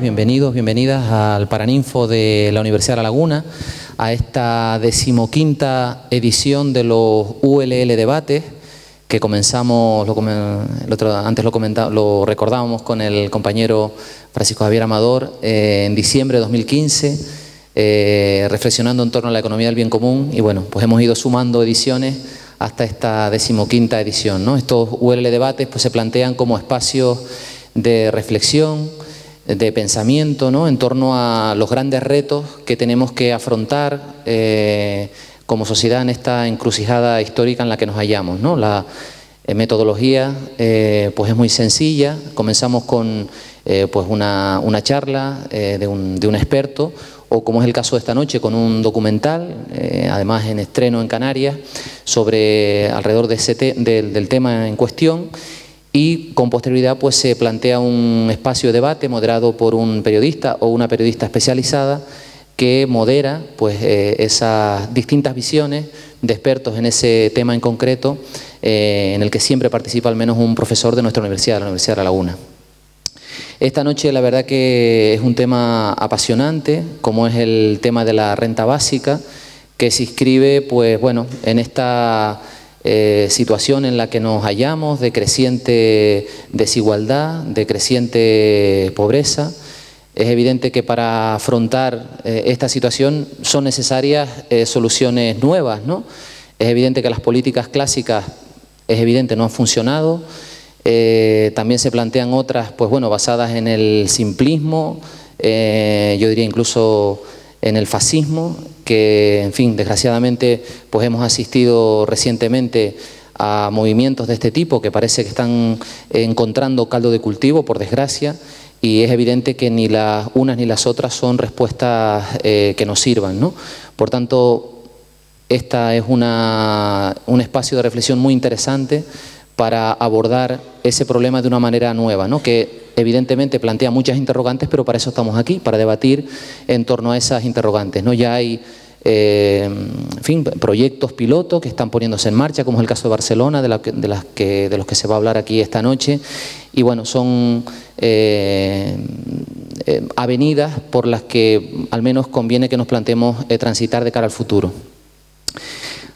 bienvenidos, bienvenidas al Paraninfo de la Universidad de La Laguna, a esta 15ª edición de los ULL Debates, que comenzamos, antes lo recordábamos con el compañero Francisco Javier Amador, en diciembre de 2015, reflexionando en torno a la economía del bien común, y bueno, pues hemos ido sumando ediciones hasta esta 15ª edición, ¿no? Estos ULL Debates pues se plantean como espacios de reflexión, de pensamiento, ¿no?, en torno a los grandes retos que tenemos que afrontar como sociedad en esta encrucijada histórica en la que nos hallamos, ¿no? La metodología pues es muy sencilla. Comenzamos con pues una charla de un experto, o como es el caso de esta noche, con un documental, además en estreno en Canarias, alrededor de del tema en cuestión. Y con posterioridad pues se plantea un espacio de debate moderado por un periodista o una periodista especializada que modera pues esas distintas visiones de expertos en ese tema en concreto, en el que siempre participa al menos un profesor de nuestra universidad, la Universidad de La Laguna. Esta noche la verdad que es un tema apasionante, como es el tema de la renta básica, que se inscribe pues bueno en esta situación en la que nos hallamos, de creciente desigualdad, de creciente pobreza. Es evidente que para afrontar esta situación son necesarias soluciones nuevas, ¿no? Es evidente que las políticas clásicas, no han funcionado. También se plantean otras, pues bueno, basadas en el simplismo, yo diría incluso en el fascismo, que, en fin, desgraciadamente, pues hemos asistido recientemente a movimientos de este tipo que parece que están encontrando caldo de cultivo, por desgracia, y es evidente que ni las unas ni las otras son respuestas que nos sirvan, ¿no? Por tanto, esta es un espacio de reflexión muy interesante para abordar ese problema de una manera nueva, ¿no?, que evidentemente plantea muchas interrogantes, pero para eso estamos aquí, para debatir en torno a esas interrogantes, ¿no? Ya hay en fin, proyectos pilotos que están poniéndose en marcha, como es el caso de Barcelona, de los que se va a hablar aquí esta noche, y bueno, son avenidas por las que al menos conviene que nos planteemos transitar de cara al futuro.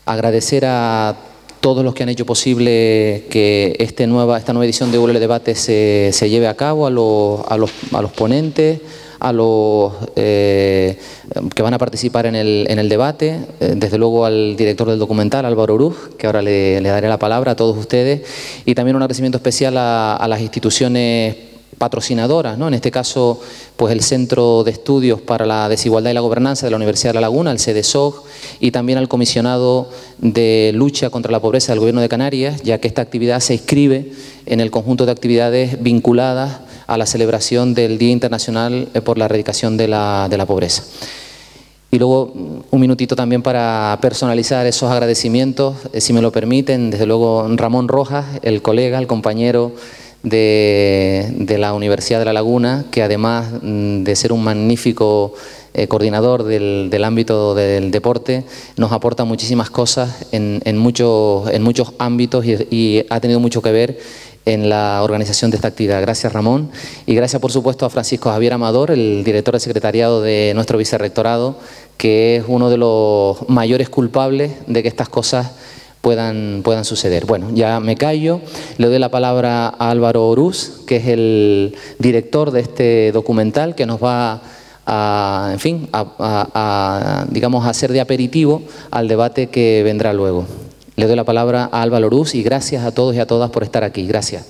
Agradecer a todos los que han hecho posible que esta nueva edición de ULL Debate se lleve a cabo, a los ponentes, a los que van a participar en el debate, desde luego al director del documental, Álvaro Oruz, que ahora le daré la palabra, a todos ustedes, y también un agradecimiento especial a las instituciones patrocinadoras, ¿no? En este caso, pues el Centro de Estudios para la Desigualdad y la Gobernanza de la Universidad de La Laguna, el CEDESOG, y también al Comisionado de Lucha contra la Pobreza del Gobierno de Canarias, ya que esta actividad se inscribe en el conjunto de actividades vinculadas a la celebración del Día Internacional por la Erradicación de la Pobreza. Y luego un minutito también para personalizar esos agradecimientos, si me lo permiten, desde luego Ramón Rojas, el colega, el compañero de la Universidad de La Laguna, que además de ser un magnífico coordinador del ámbito del deporte, nos aporta muchísimas cosas en muchos ámbitos y ha tenido mucho que ver en la organización de esta actividad. Gracias, Ramón, y gracias por supuesto a Francisco Javier Amador, el director de secretariado de nuestro vicerrectorado, que es uno de los mayores culpables de que estas cosas puedan suceder. Bueno, ya me callo, le doy la palabra a Álvaro Oruz, que es el director de este documental, que nos va a, en fin, digamos, a hacer de aperitivo al debate que vendrá luego. Le doy la palabra a Álvaro Oruz y gracias a todos y a todas por estar aquí. Gracias.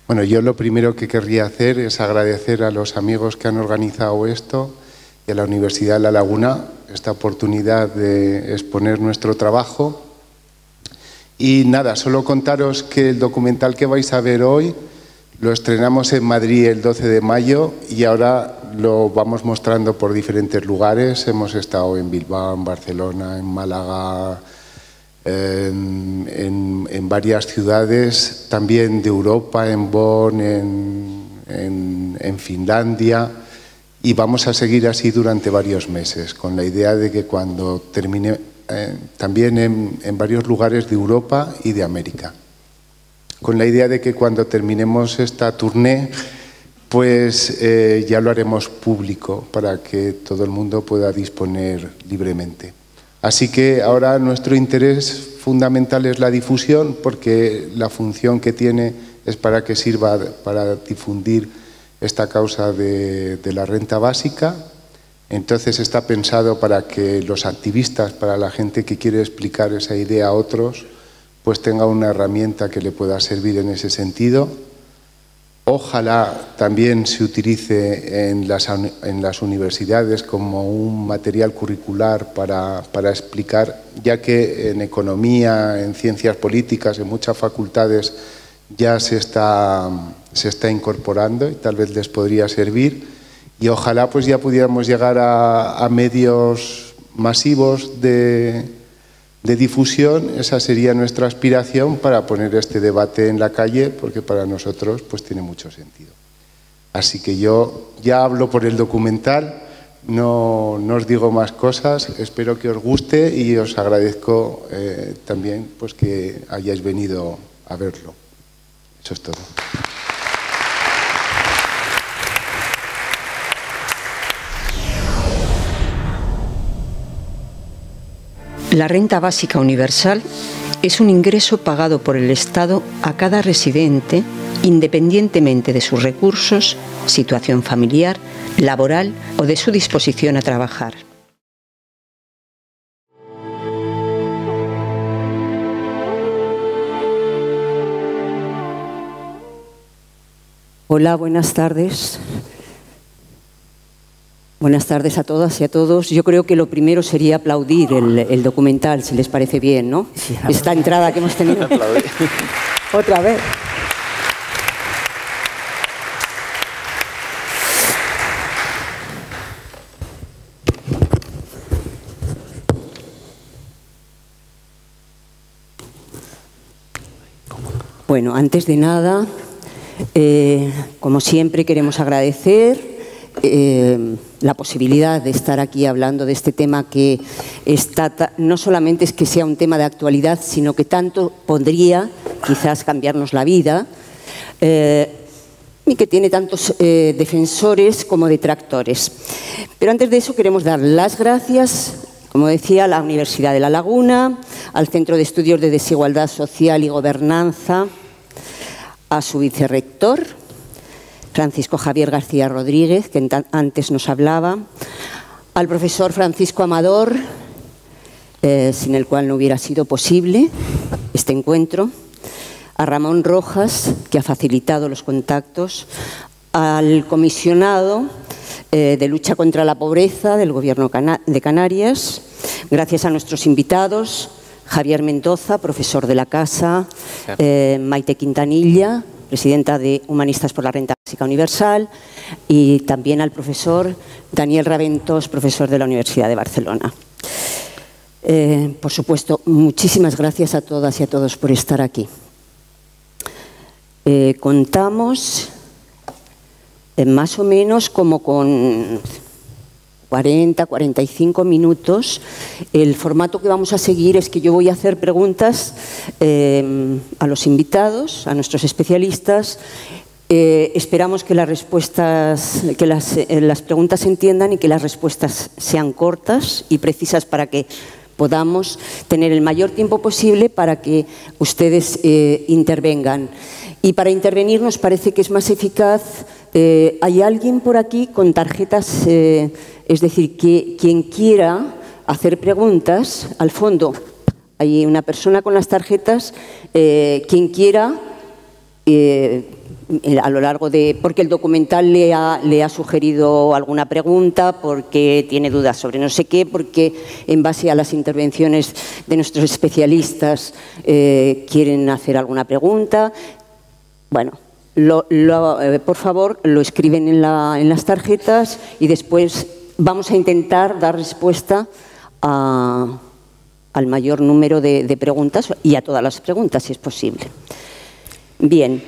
Bueno, yo lo primero que querría hacer es agradecer a los amigos que han organizado esto y a la Universidad de La Laguna esta oportunidad de exponer nuestro trabajo. Y nada, solo contaros que el documental que vais a ver hoy lo estrenamos en Madrid el 12 de mayo y ahora lo vamos mostrando por diferentes lugares. Hemos estado en Bilbao, en Barcelona, en Málaga, en varias ciudades, también de Europa, en Bonn, en Finlandia, y vamos a seguir así durante varios meses, con la idea de que cuando termine, también en varios lugares de Europa y de América. con la idea de que cuando terminemos esta tournée, pues ya lo haremos público para que todo el mundo pueda disponer libremente. Así que ahora nuestro interés fundamental es la difusión, porque la función que tiene es para que sirva para difundir esta causa de la renta básica. Entonces está pensado para que los activistas, para la gente que quiere explicar esa idea a otros, pues tenga una herramienta que le pueda servir en ese sentido. Ojalá también se utilice en las universidades como un material curricular para explicar, ya que en economía, en ciencias políticas, en muchas facultades ya se está incorporando y tal vez les podría servir. Y ojalá pues ya pudiéramos llegar a medios masivos de difusión. Esa sería nuestra aspiración para poner este debate en la calle, porque para nosotros pues tiene mucho sentido. Así que yo ya hablo por el documental, no os digo más cosas, espero que os guste y os agradezco también pues que hayáis venido a verlo. Eso es todo. La renta básica universal es un ingreso pagado por el Estado a cada residente, independientemente de sus recursos, situación familiar, laboral o de su disposición a trabajar. Hola, buenas tardes. Buenas tardes a todas y a todos. Yo creo que lo primero sería aplaudir el documental, si les parece bien, ¿no? Sí, esta entrada que hemos tenido. Otra vez. Bueno, antes de nada, como siempre queremos agradecer la posibilidad de estar aquí hablando de este tema que no solamente es que sea un tema de actualidad, sino que tanto podría quizás cambiarnos la vida y que tiene tantos defensores como detractores. Pero antes de eso queremos dar las gracias, como decía, a la Universidad de La Laguna, al Centro de Estudios de Desigualdad Social y Gobernanza, a su vicerrector, Francisco Javier García Rodríguez, que antes nos hablaba, al profesor Francisco Amador, sin el cual no hubiera sido posible este encuentro, a Ramón Rojas, que ha facilitado los contactos, al comisionado de lucha contra la pobreza del Gobierno de Canarias, gracias a nuestros invitados, Javier Mendoza, profesor de la Casa, Maite Quintanilla, presidenta de Humanistas por la Renta Básica Universal, y también al profesor Daniel Raventós, profesor de la Universidad de Barcelona. Por supuesto, muchísimas gracias a todas y a todos por estar aquí. Contamos más o menos como con 40, 45 minutos. El formato que vamos a seguir es que yo voy a hacer preguntas a los invitados, a nuestros especialistas. Esperamos que las preguntas se entiendan y que las respuestas sean cortas y precisas para que podamos tener el mayor tiempo posible para que ustedes intervengan. Y para intervenir nos parece que es más eficaz. ¿Hay alguien por aquí con tarjetas? Es decir, que quien quiera hacer preguntas, al fondo hay una persona con las tarjetas, quien quiera, a lo largo de… porque el documental le ha sugerido alguna pregunta, porque tiene dudas sobre no sé qué, porque en base a las intervenciones de nuestros especialistas quieren hacer alguna pregunta. Bueno, por favor, lo escriben en las tarjetas y después vamos a intentar dar respuesta al mayor número de preguntas y a todas las preguntas, si es posible. Bien.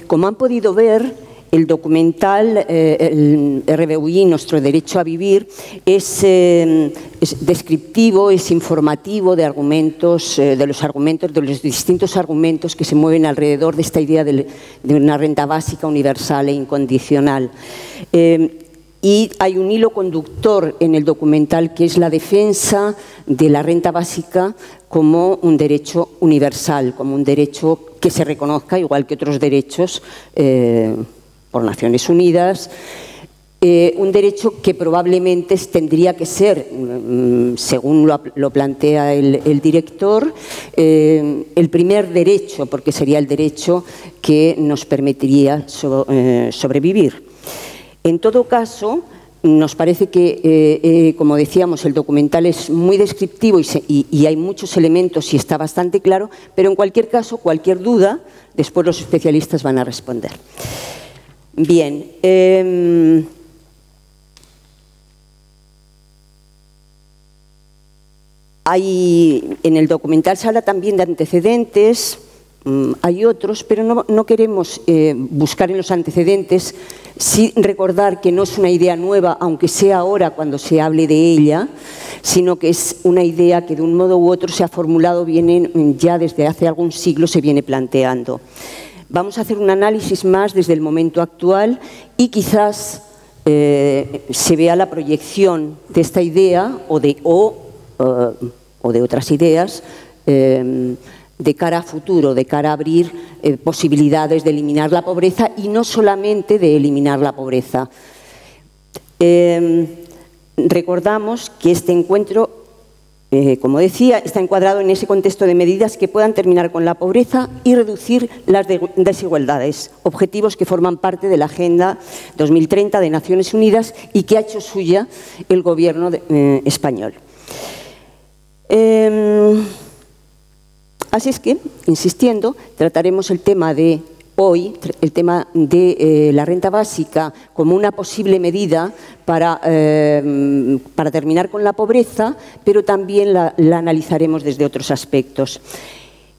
Como han podido ver, el documental, el RBUI, Nuestro Derecho a Vivir, es descriptivo, es informativo de los distintos argumentos que se mueven alrededor de esta idea de una renta básica, universal e incondicional. Y hay un hilo conductor en el documental que es la defensa de la renta básica como un derecho universal, como un derecho que se reconozca igual que otros derechos por Naciones Unidas, un derecho que probablemente tendría que ser, según lo plantea el director, el primer derecho, porque sería el derecho que nos permitiría sobrevivir. En todo caso, nos parece que, como decíamos, el documental es muy descriptivo y hay muchos elementos y está bastante claro, pero en cualquier caso, cualquier duda, después los especialistas van a responder. Bien. En el documental se habla también de antecedentes. Hay otros, pero no queremos buscar en los antecedentes, sí recordar que no es una idea nueva, aunque sea ahora cuando se hable de ella, sino que es una idea que de un modo u otro se ha formulado ya desde hace algún siglo, se viene planteando. Vamos a hacer un análisis más desde el momento actual y quizás se vea la proyección de esta idea o de otras ideas de cara a futuro, de cara a abrir posibilidades de eliminar la pobreza y no solamente de eliminar la pobreza. Recordamos que este encuentro, como decía, está encuadrado en ese contexto de medidas que puedan terminar con la pobreza y reducir las desigualdades, objetivos que forman parte de la Agenda 2030 de Naciones Unidas y que ha hecho suya el Gobierno español. Así es que, insistiendo, trataremos el tema de hoy, el tema de la renta básica como una posible medida para terminar con la pobreza, pero también la analizaremos desde otros aspectos.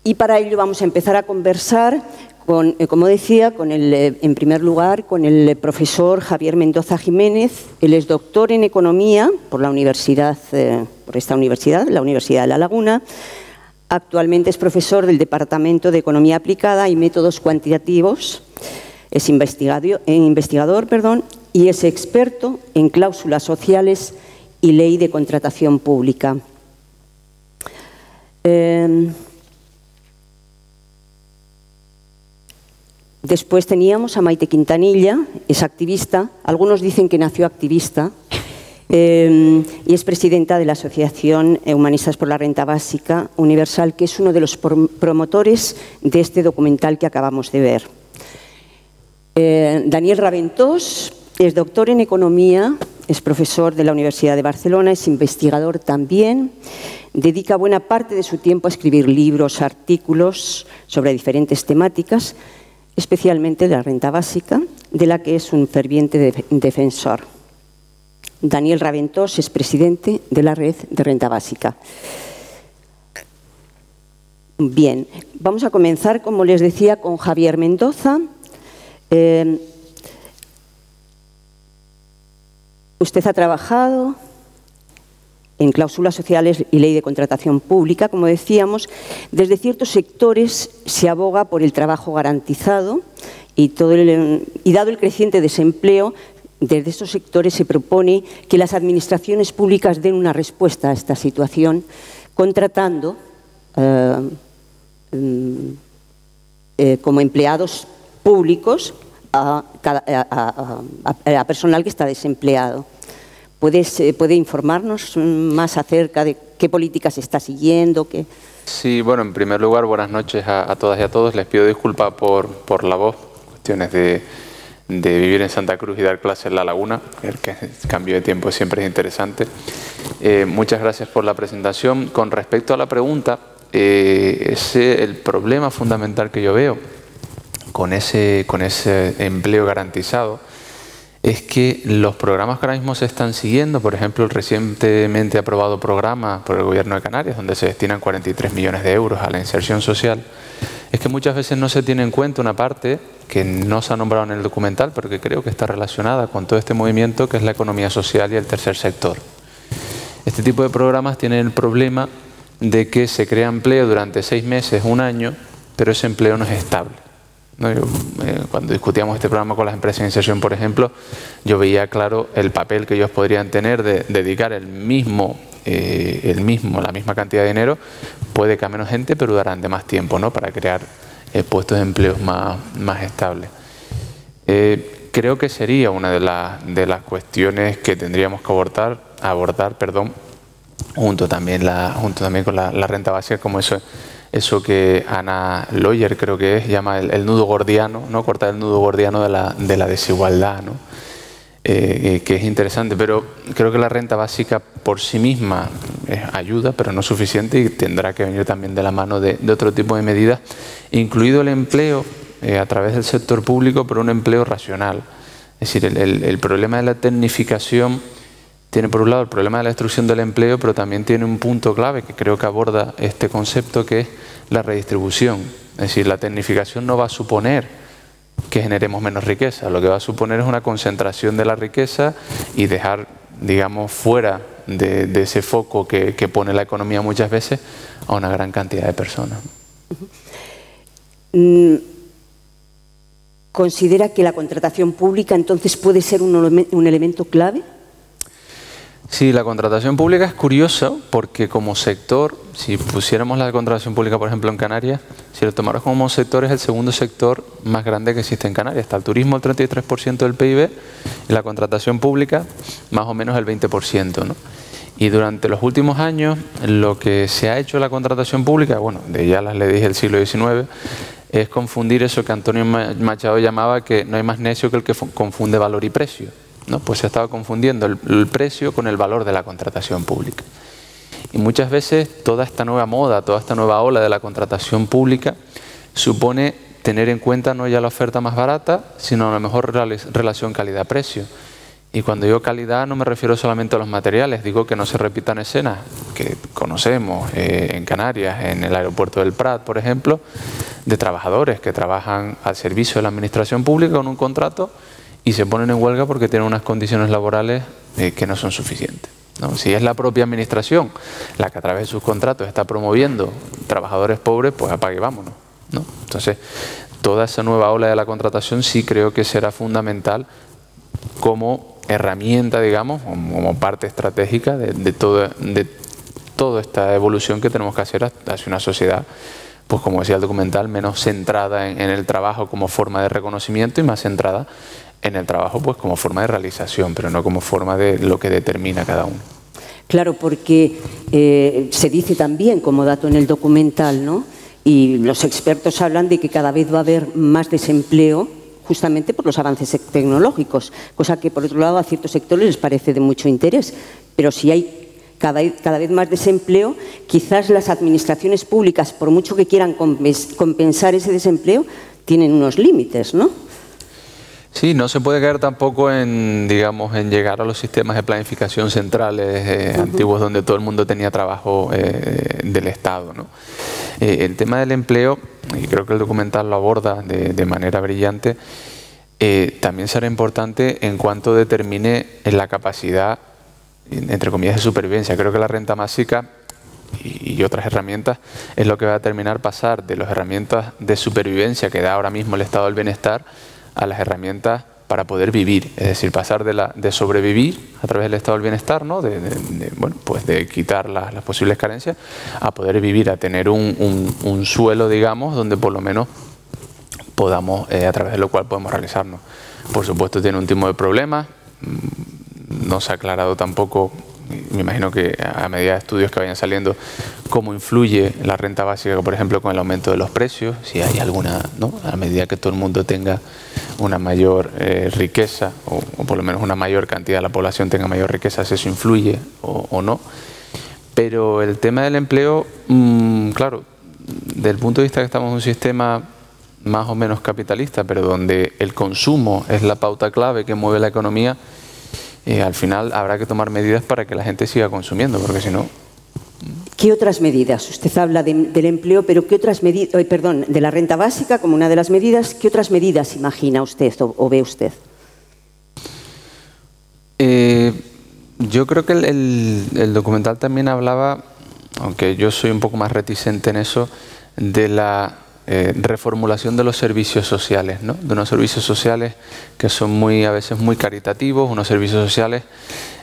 Y para ello vamos a empezar a conversar, como decía, en primer lugar, con el profesor Javier Mendoza Jiménez. Él es doctor en Economía por la universidad, la Universidad de La Laguna. Actualmente es profesor del Departamento de Economía Aplicada y Métodos Cuantitativos, es investigador, y es experto en cláusulas sociales y ley de contratación pública. Después teníamos a Maite Quintanilla, es activista, algunos dicen que nació activista, y es presidenta de la Asociación Humanistas por la Renta Básica Universal, que es uno de los promotores de este documental que acabamos de ver. Daniel Raventós es doctor en Economía, es profesor de la Universidad de Barcelona, es investigador también, dedica buena parte de su tiempo a escribir libros, artículos sobre diferentes temáticas, especialmente de la renta básica, de la que es un ferviente defensor. Daniel Raventós es presidente de la Red de Renta Básica. Bien, vamos a comenzar, como les decía, con Javier Mendoza. Usted ha trabajado en cláusulas sociales y ley de contratación pública, como decíamos. Desde ciertos sectores se aboga por el trabajo garantizado y dado el creciente desempleo, desde estos sectores se propone que las administraciones públicas den una respuesta a esta situación, contratando como empleados públicos a personal que está desempleado. ¿Puede informarnos más acerca de qué políticas se está siguiendo? Sí, bueno, en primer lugar, buenas noches a todas y a todos. Les pido disculpas por la voz, cuestiones de vivir en Santa Cruz y dar clases en La Laguna, el cambio de tiempo siempre es interesante. Muchas gracias por la presentación. Con respecto a la pregunta, el problema fundamental que yo veo con ese empleo garantizado es que los programas que ahora mismo se están siguiendo, por ejemplo, el recientemente aprobado programa por el Gobierno de Canarias, donde se destinan 43 millones de euros a la inserción social, es que muchas veces no se tiene en cuenta una parte que no se ha nombrado en el documental, pero que creo que está relacionada con todo este movimiento, que es la economía social y el tercer sector. Este tipo de programas tienen el problema de que se crea empleo durante 6 meses, 1 año, pero ese empleo no es estable, ¿no? Cuando discutíamos este programa con las empresas de inserción, por ejemplo, yo veía claro el papel que ellos podrían tener de dedicar la misma cantidad de dinero, puede que a menos gente, pero durante más tiempo, ¿no? Para crear puestos de empleo más estables. Creo que sería una de las cuestiones que tendríamos que abordar, junto también con la renta básica, como eso que Ana Loyer, creo que llama el nudo gordiano, ¿no? Cortar el nudo gordiano de la desigualdad, ¿no? Que es interesante, pero creo que la renta básica por sí misma ayuda, pero no es suficiente, y tendrá que venir también de la mano de otro tipo de medidas, incluido el empleo a través del sector público, pero un empleo racional. Es decir, el problema de la tecnificación tiene por un lado el problema de la destrucción del empleo, pero también tiene un punto clave que creo que aborda este concepto, que es la redistribución. Es decir, la tecnificación no va a suponer que generemos menos riqueza, lo que va a suponer es una concentración de la riqueza y dejar, digamos, fuera de ese foco que pone la economía muchas veces a una gran cantidad de personas. ¿Considera que la contratación pública entonces puede ser un elemento clave? Sí, la contratación pública es curiosa porque como sector, si pusiéramos la contratación pública, por ejemplo, en Canarias, si lo tomáramos como sector, es el segundo sector más grande que existe en Canarias. Está el turismo, el 33% del PIB, y la contratación pública, más o menos el 20%, ¿no? Y durante los últimos años, lo que se ha hecho en la contratación pública, bueno, de ya las leyes del siglo XIX, es confundir eso que Antonio Machado llamaba que no hay más necio que el que confunde valor y precio, ¿no? Pues se estaba confundiendo el precio con el valor de la contratación pública. Y muchas veces toda esta nueva moda, toda esta nueva ola de la contratación pública supone tener en cuenta no ya la oferta más barata, sino la mejor relación calidad-precio. Y cuando digo calidad no me refiero solamente a los materiales, digo que no se repitan escenas que conocemos en Canarias, en el aeropuerto del Prat, por ejemplo, de trabajadores que trabajan al servicio de la administración pública con un contrato y se ponen en huelga porque tienen unas condiciones laborales que no son suficientes, ¿no? Si es la propia administración la que a través de sus contratos está promoviendo trabajadores pobres, pues apague y vámonos, ¿no? Entonces, toda esa nueva ola de la contratación sí creo que será fundamental como herramienta, digamos, como parte estratégica de toda esta evolución que tenemos que hacer hacia una sociedad, pues como decía el documental, menos centrada en el trabajo como forma de reconocimiento y más centrada en el trabajo pues como forma de realización, pero no como forma de lo que determina cada uno. Claro, porque se dice también como dato en el documental, ¿no? Y los expertos hablan de que cada vez va a haber más desempleo justamente por los avances tecnológicos, cosa que por otro lado a ciertos sectores les parece de mucho interés, pero si hay cada vez más desempleo, quizás las administraciones públicas, por mucho que quieran compensar ese desempleo, tienen unos límites, ¿no? Sí, no se puede caer tampoco en, digamos, en llegar a los sistemas de planificación centrales antiguos donde todo el mundo tenía trabajo del Estado, ¿no? El tema del empleo, y creo que el documental lo aborda de manera brillante, también será importante en cuanto determine la capacidad, entre comillas, de supervivencia. Creo que la renta básica y otras herramientas es lo que va a determinar pasar de las herramientas de supervivencia que da ahora mismo el estado del bienestar a las herramientas para poder vivir, es decir, pasar de sobrevivir a través del estado del bienestar, ¿no? Bueno, pues de quitar las posibles carencias, a poder vivir, a tener un suelo, digamos, donde por lo menos podamos, a través de lo cual podemos realizarnos. Por supuesto tiene un tipo de problemas, no se ha aclarado tampoco, me imagino que a medida de estudios que vayan saliendo, cómo influye la renta básica, por ejemplo, con el aumento de los precios, si hay alguna, ¿no? A medida que todo el mundo tenga una mayor riqueza, o por lo menos una mayor cantidad de la población tenga mayor riqueza, si eso influye o no. Pero el tema del empleo, claro, desde el punto de vista que estamos en un sistema más o menos capitalista, pero donde el consumo es la pauta clave que mueve la economía, al final habrá que tomar medidas para que la gente siga consumiendo, porque si no... ¿Qué otras medidas? Usted habla del empleo, pero ¿qué otras medidas, perdón, de la renta básica como una de las medidas, ¿qué otras medidas imagina usted o ve usted? Yo creo que el documental también hablaba, aunque yo soy un poco más reticente en eso, de la reformulación de los servicios sociales, ¿no? De unos servicios sociales que son a veces muy caritativos, unos servicios sociales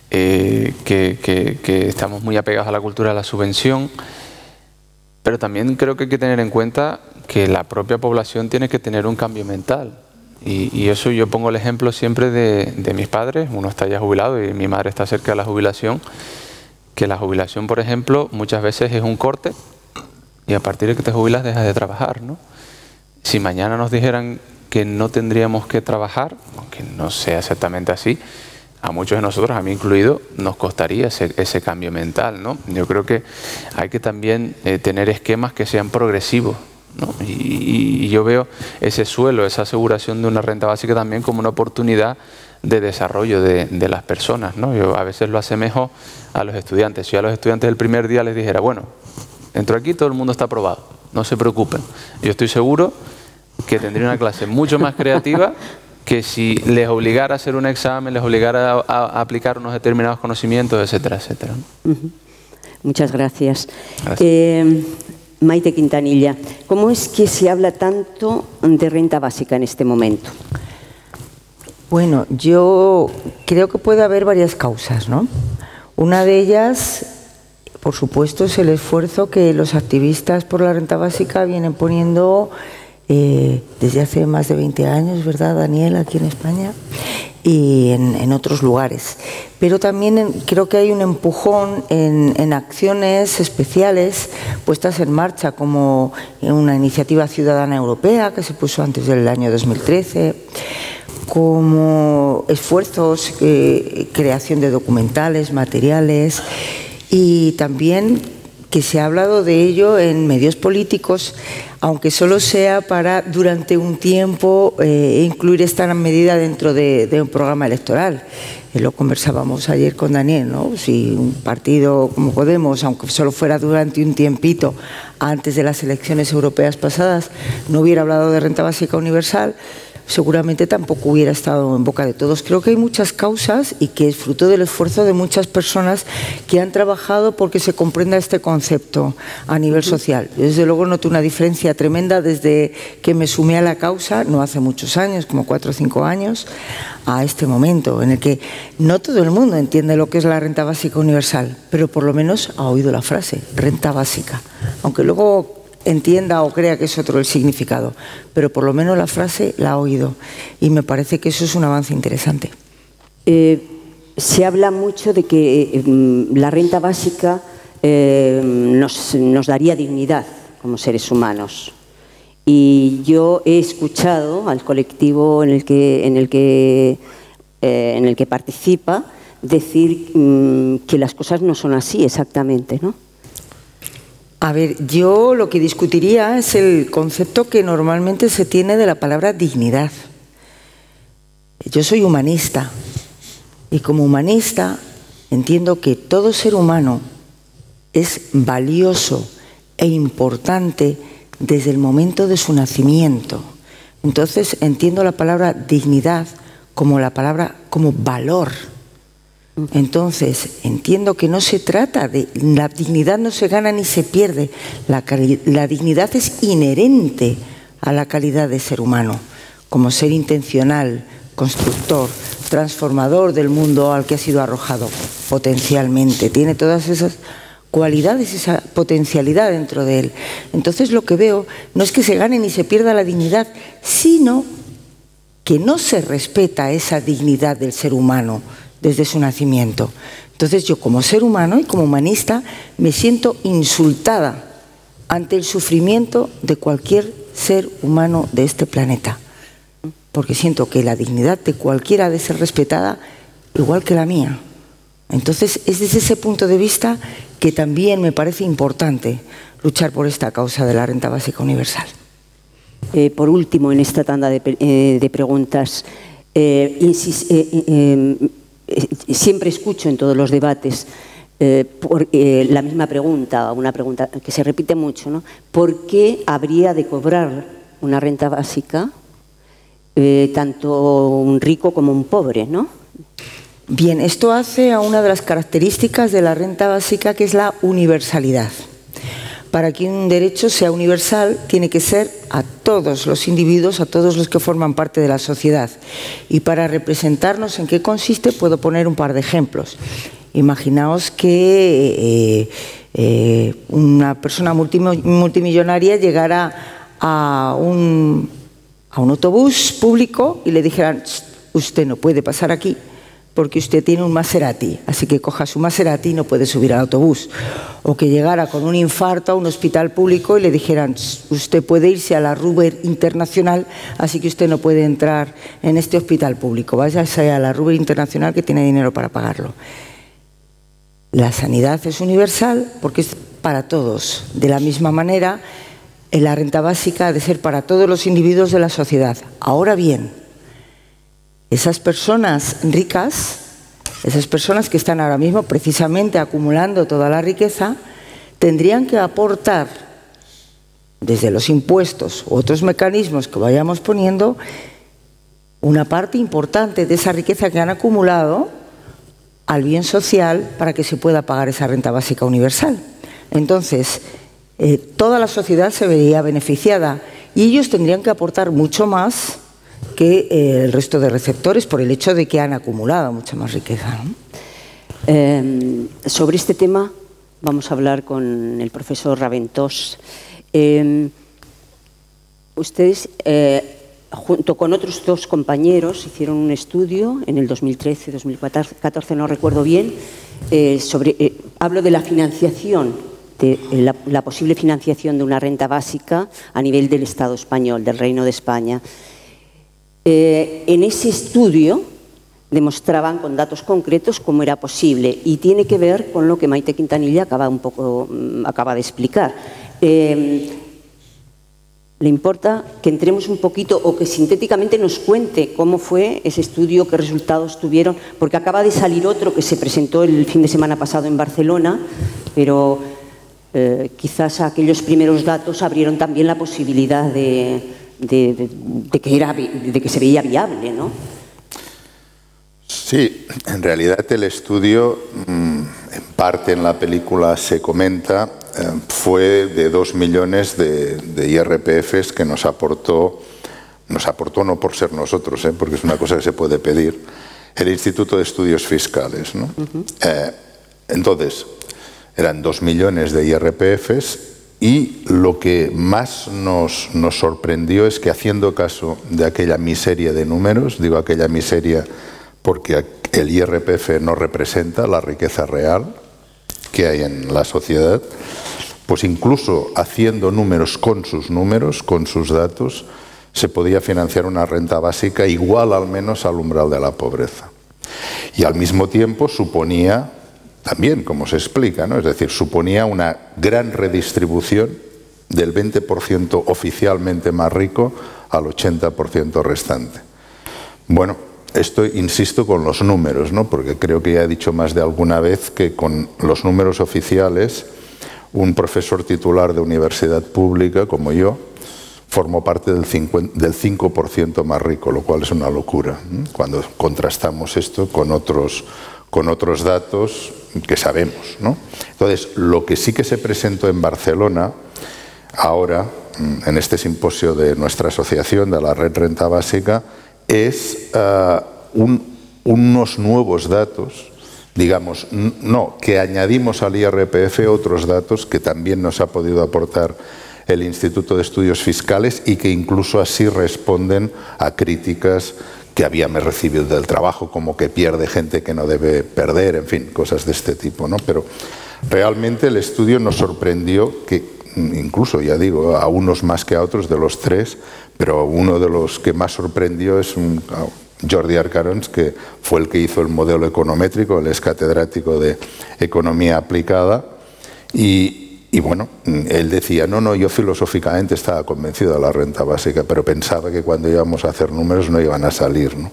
que estamos muy apegados a la cultura de la subvención, pero también creo que hay que tener en cuenta que la propia población tiene que tener un cambio mental. Y eso yo pongo el ejemplo siempre de mis padres, uno está ya jubilado y mi madre está cerca de la jubilación, que la jubilación, por ejemplo, muchas veces es un corte y a partir de que te jubilas dejas de trabajar, ¿no? Si mañana nos dijeran que no tendríamos que trabajar, aunque no sea exactamente así, a muchos de nosotros, a mí incluido, nos costaría ese cambio mental, ¿no? Yo creo que hay que también tener esquemas que sean progresivos, ¿no? Y yo veo ese suelo, esa aseguración de una renta básica también como una oportunidad de desarrollo de las personas, ¿no? Yo a veces lo asemejo a los estudiantes. Si yo a los estudiantes el primer día les dijera, bueno, entro aquí, todo el mundo está aprobado, no se preocupen. Yo estoy seguro que tendría una clase mucho más creativa que si les obligara a hacer un examen, les obligara a aplicar unos determinados conocimientos, etcétera, etcétera. Muchas gracias. Gracias. Maite Quintanilla, ¿cómo es que se habla tanto de renta básica en este momento? Bueno, yo creo que puede haber varias causas, ¿no? Una de ellas, por supuesto, es el esfuerzo que los activistas por la renta básica vienen poniendo desde hace más de 20 años, ¿verdad, Daniel?, aquí en España y en otros lugares. Pero también creo que hay un empujón en acciones especiales puestas en marcha, como una iniciativa ciudadana europea que se puso antes del año 2013, como esfuerzos, creación de documentales, materiales, y también que se ha hablado de ello en medios políticos, aunque solo sea para durante un tiempo incluir esta medida dentro de un programa electoral. Lo conversábamos ayer con Daniel, ¿no? Si un partido como Podemos, aunque solo fuera durante un tiempito antes de las elecciones europeas pasadas, no hubiera hablado de renta básica universal, seguramente tampoco hubiera estado en boca de todos. Creo que hay muchas causas y que es fruto del esfuerzo de muchas personas que han trabajado porque se comprenda este concepto a nivel social. Yo, desde luego, noto una diferencia tremenda desde que me sumé a la causa, no hace muchos años, como 4 o 5 años, a este momento en el que no todo el mundo entiende lo que es la renta básica universal, pero por lo menos ha oído la frase, renta básica, aunque luego entienda o crea que es otro el significado, pero por lo menos la frase la ha oído y me parece que eso es un avance interesante. Se habla mucho de que la renta básica nos daría dignidad como seres humanos, y yo he escuchado al colectivo en el que participa decir que las cosas no son así exactamente, ¿no? A ver, yo lo que discutiría es el concepto que normalmente se tiene de la palabra dignidad. Yo soy humanista y como humanista entiendo que todo ser humano es valioso e importante desde el momento de su nacimiento. Entonces entiendo la palabra dignidad como la palabra como valor. Entonces, entiendo que no se trata de... La dignidad no se gana ni se pierde. La dignidad es inherente a la calidad de ser humano, como ser intencional, constructor, transformador del mundo al que ha sido arrojado potencialmente. Tiene todas esas cualidades, esa potencialidad dentro de él. Entonces, lo que veo no es que se gane ni se pierda la dignidad, sino que no se respeta esa dignidad del ser humano desde su nacimiento. Entonces yo, como ser humano y como humanista, me siento insultada ante el sufrimiento de cualquier ser humano de este planeta, porque siento que la dignidad de cualquiera ha de ser respetada igual que la mía. Entonces es desde ese punto de vista que también me parece importante luchar por esta causa de la renta básica universal. por último, en esta tanda de preguntas, siempre escucho en todos los debates la misma pregunta, una pregunta que se repite mucho, ¿no? ¿Por qué habría de cobrar una renta básica tanto un rico como un pobre, ¿no? Bien, esto hace a una de las características de la renta básica, que es la universalidad. Para que un derecho sea universal, tiene que ser a todos los individuos, a todos los que forman parte de la sociedad. Y para representarnos en qué consiste, puedo poner un par de ejemplos. Imaginaos que una persona multimillonaria llegara a un autobús público y le dijeran: usted no puede pasar aquí porque usted tiene un Maserati, así que coja su Maserati y no puede subir al autobús. O que llegara con un infarto a un hospital público y le dijeran: usted puede irse a la Ruber Internacional, así que usted no puede entrar en este hospital público. Váyase a la Ruber Internacional, que tiene dinero para pagarlo. La sanidad es universal porque es para todos. De la misma manera, la renta básica ha de ser para todos los individuos de la sociedad. Ahora bien, esas personas ricas, esas personas que están ahora mismo precisamente acumulando toda la riqueza, tendrían que aportar desde los impuestos u otros mecanismos que vayamos poniendo una parte importante de esa riqueza que han acumulado al bien social para que se pueda pagar esa renta básica universal. Entonces, toda la sociedad se vería beneficiada y ellos tendrían que aportar mucho más que el resto de receptores por el hecho de que han acumulado mucha más riqueza, ¿no? Sobre este tema vamos a hablar con el profesor Raventós. Ustedes, junto con otros dos compañeros, hicieron un estudio en el 2013, 2014, no recuerdo bien, hablo de la financiación, de la posible financiación de una renta básica a nivel del Estado español, del Reino de España. En ese estudio demostraban con datos concretos cómo era posible y tiene que ver con lo que Maite Quintanilla acaba de explicar. ¿Le importa que entremos un poquito o que sintéticamente nos cuente cómo fue ese estudio, qué resultados tuvieron? Porque acaba de salir otro que se presentó el fin de semana pasado en Barcelona, pero quizás aquellos primeros datos abrieron también la posibilidad de que se veía viable, ¿no? Sí, en realidad el estudio, en parte en la película se comenta, fue de 2 millones de IRPFs que nos aportó no por ser nosotros, porque es una cosa que se puede pedir, el Instituto de Estudios Fiscales, ¿no? Entonces, eran 2 millones de IRPFs. Y lo que más nos sorprendió es que, haciendo caso de aquella miseria de números, digo aquella miseria porque el IRPF no representa la riqueza real que hay en la sociedad, pues incluso haciendo números, con sus datos, se podía financiar una renta básica igual al menos al umbral de la pobreza. Y al mismo tiempo suponía también, como se explica, ¿no? Es decir, suponía una gran redistribución del 20% oficialmente más rico al 80% restante. Bueno, esto insisto con los números, ¿no? Porque creo que ya he dicho más de alguna vez que con los números oficiales, un profesor titular de universidad pública como yo formó parte del 5% más rico, lo cual es una locura, ¿eh? Cuando contrastamos esto con otros datos que sabemos, ¿no? Entonces, lo que sí que se presentó en Barcelona, ahora, en este simposio de nuestra asociación, de la Red Renta Básica, es unos nuevos datos, digamos, que añadimos al IRPF otros datos que también nos ha podido aportar el Instituto de Estudios Fiscales y que incluso así responden a críticas que habíamos recibido del trabajo, como que pierde gente que no debe perder, en fin, cosas de este tipo, ¿no? Pero realmente el estudio nos sorprendió que, incluso, ya digo, a unos más que a otros de los tres, pero uno de los que más sorprendió es Jordi Arcarons, que fue el que hizo el modelo econométrico, él es catedrático de Economía Aplicada, y Y bueno, él decía, no, yo filosóficamente estaba convencido de la renta básica, pero pensaba que cuando íbamos a hacer números no iban a salir, ¿no?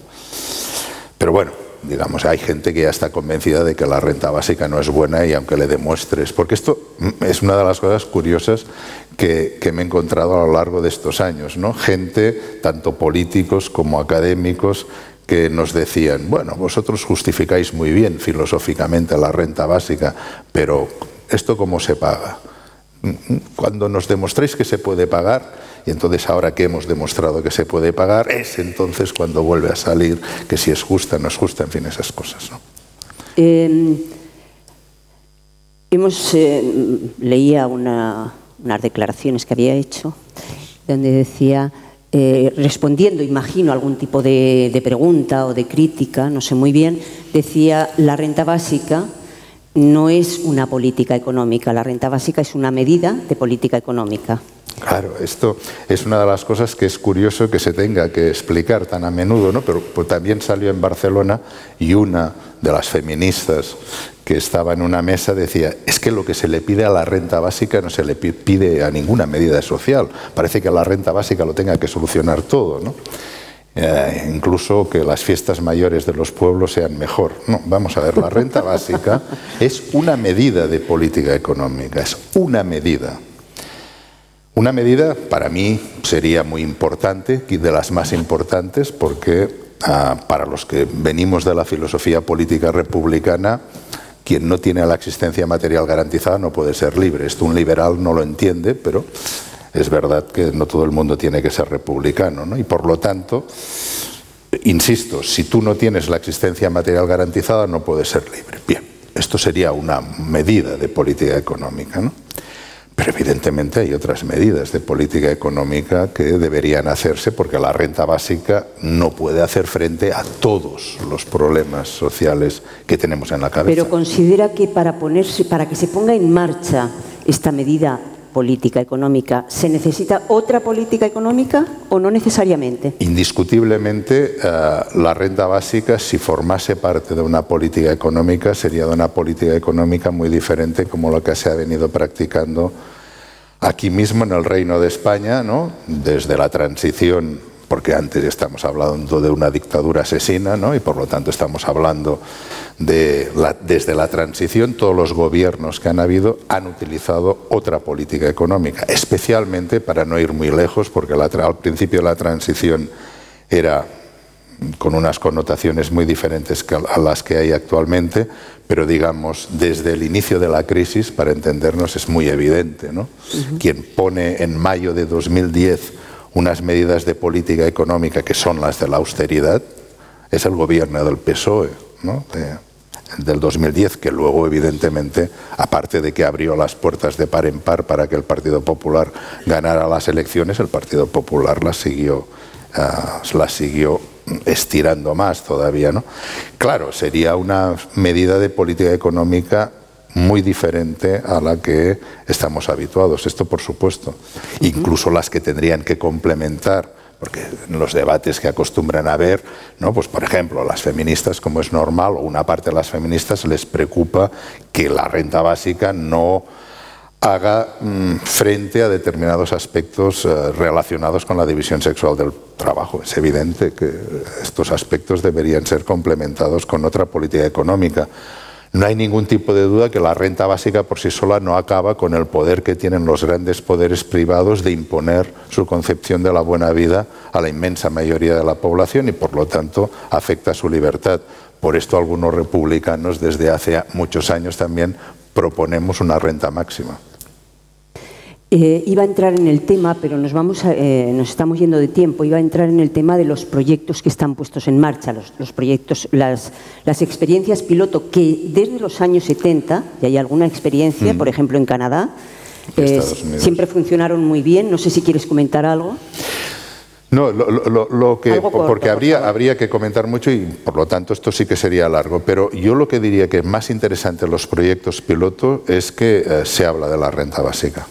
Pero bueno, digamos, hay gente que ya está convencida de que la renta básica no es buena y aunque le demuestres, porque esto es una de las cosas curiosas que me he encontrado a lo largo de estos años, ¿no? Gente, tanto políticos como académicos, que nos decían, bueno, vosotros justificáis muy bien filosóficamente la renta básica, pero ¿esto cómo se paga? Cuando nos demostréis que se puede pagar, y entonces ahora que hemos demostrado que se puede pagar, es entonces cuando vuelve a salir que si es justa, no es justa, en fin, esas cosas, ¿no? Leía unas declaraciones que había hecho, donde decía, respondiendo, imagino, algún tipo de pregunta o de crítica, no sé muy bien, decía, la renta básica no es una política económica, la renta básica es una medida de política económica. Claro, esto es una de las cosas que es curioso que se tenga que explicar tan a menudo, ¿no? Pero pues, también salió en Barcelona y una de las feministas que estaba en una mesa decía, es que lo que se le pide a la renta básica no se le pide a ninguna medida social, parece que la renta básica lo tenga que solucionar todo, ¿no? Incluso que las fiestas mayores de los pueblos sean mejor. No, vamos a ver, la renta básica es una medida de política económica, es una medida. Una medida para mí sería muy importante, de las más importantes, porque para los que venimos de la filosofía política republicana, quien no tiene la existencia material garantizada no puede ser libre. Esto un liberal no lo entiende, pero es verdad que no todo el mundo tiene que ser republicano, ¿no? Y por lo tanto, insisto, si tú no tienes la existencia material garantizada no puedes ser libre. Bien, esto sería una medida de política económica, ¿no? Pero evidentemente hay otras medidas de política económica que deberían hacerse porque la renta básica no puede hacer frente a todos los problemas sociales que tenemos en la cabeza. Pero considera que para que se ponga en marcha esta medida política económica, ¿se necesita otra política económica o no necesariamente? Indiscutiblemente, la renta básica, si formase parte de una política económica, sería de una política económica muy diferente como lo que se ha venido practicando aquí mismo en el Reino de España, ¿no? Desde la transición, porque antes estamos hablando de una dictadura asesina, ¿no? Y por lo tanto estamos hablando desde la transición, todos los gobiernos que han habido han utilizado otra política económica, especialmente para no ir muy lejos, porque al principio de la transición era con unas connotaciones muy diferentes a las que hay actualmente, pero digamos, desde el inicio de la crisis, para entendernos, es muy evidente, ¿no? Quien pone en mayo de 2010 unas medidas de política económica que son las de la austeridad es el gobierno del PSOE, ¿no? Del 2010, que luego evidentemente, aparte de que abrió las puertas de par en par para que el Partido Popular ganara las elecciones, el Partido Popular las siguió estirando más todavía, ¿no? Claro, sería una medida de política económica muy diferente a la que estamos habituados, esto por supuesto. Incluso las que tendrían que complementar, porque en los debates que acostumbran a ver, ¿no? Pues por ejemplo, las feministas, como es normal, o una parte de las feministas les preocupa que la renta básica no haga frente a determinados aspectos relacionados con la división sexual del trabajo. Es evidente que estos aspectos deberían ser complementados con otra política económica. No hay ningún tipo de duda que la renta básica por sí sola no acaba con el poder que tienen los grandes poderes privados de imponer su concepción de la buena vida a la inmensa mayoría de la población y por lo tanto afecta su libertad. Por esto algunos republicanos desde hace muchos años también proponemos una renta máxima. Iba a entrar en el tema, pero nos estamos yendo de tiempo, iba a entrar en el tema de los proyectos que están puestos en marcha, los proyectos, las experiencias piloto que desde los años 70, y hay alguna experiencia, por ejemplo en Canadá, siempre funcionaron muy bien. No sé si quieres comentar algo. No, porque habría que comentar mucho y por lo tanto esto sí que sería largo, pero yo lo que diría que es más interesante en los proyectos piloto es que se habla de la renta básica.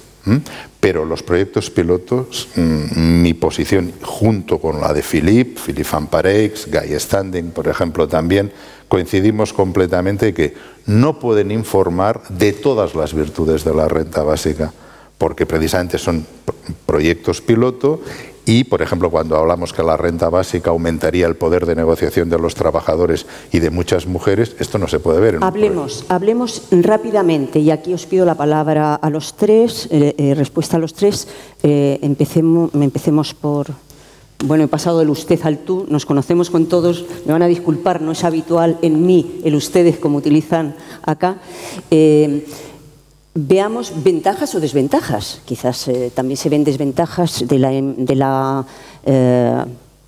Pero los proyectos pilotos, mi posición, junto con la de Philippe Van Parijs, Guy Standing, por ejemplo, también, coincidimos completamente que no pueden informar de todas las virtudes de la renta básica, porque precisamente son proyectos piloto. Y, por ejemplo, cuando hablamos que la renta básica aumentaría el poder de negociación de los trabajadores y de muchas mujeres, esto no se puede ver. Hablemos rápidamente, y aquí os pido la palabra a los tres, respuesta a los tres. Empecemos por... Bueno, he pasado del usted al tú, nos conocemos con todos, me van a disculpar, no es habitual en mí el ustedes como utilizan acá. Veamos ventajas o desventajas. Quizás también se ven desventajas de la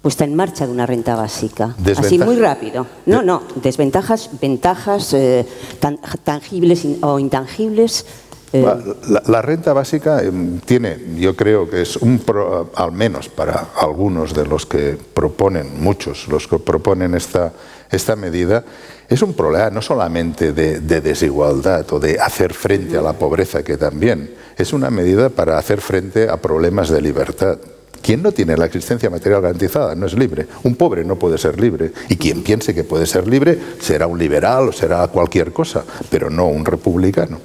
puesta en marcha de una renta básica. Así muy rápido. No, desventajas, ventajas tangibles o intangibles. La renta básica tiene, yo creo que es al menos para algunos de los que proponen, muchos los que proponen esta medida, es un problema no solamente de desigualdad o de hacer frente a la pobreza, que también es una medida para hacer frente a problemas de libertad. Quien no tiene la existencia material garantizada no es libre. Un pobre no puede ser libre. Y quien piense que puede ser libre será un liberal o será cualquier cosa, pero no un republicano.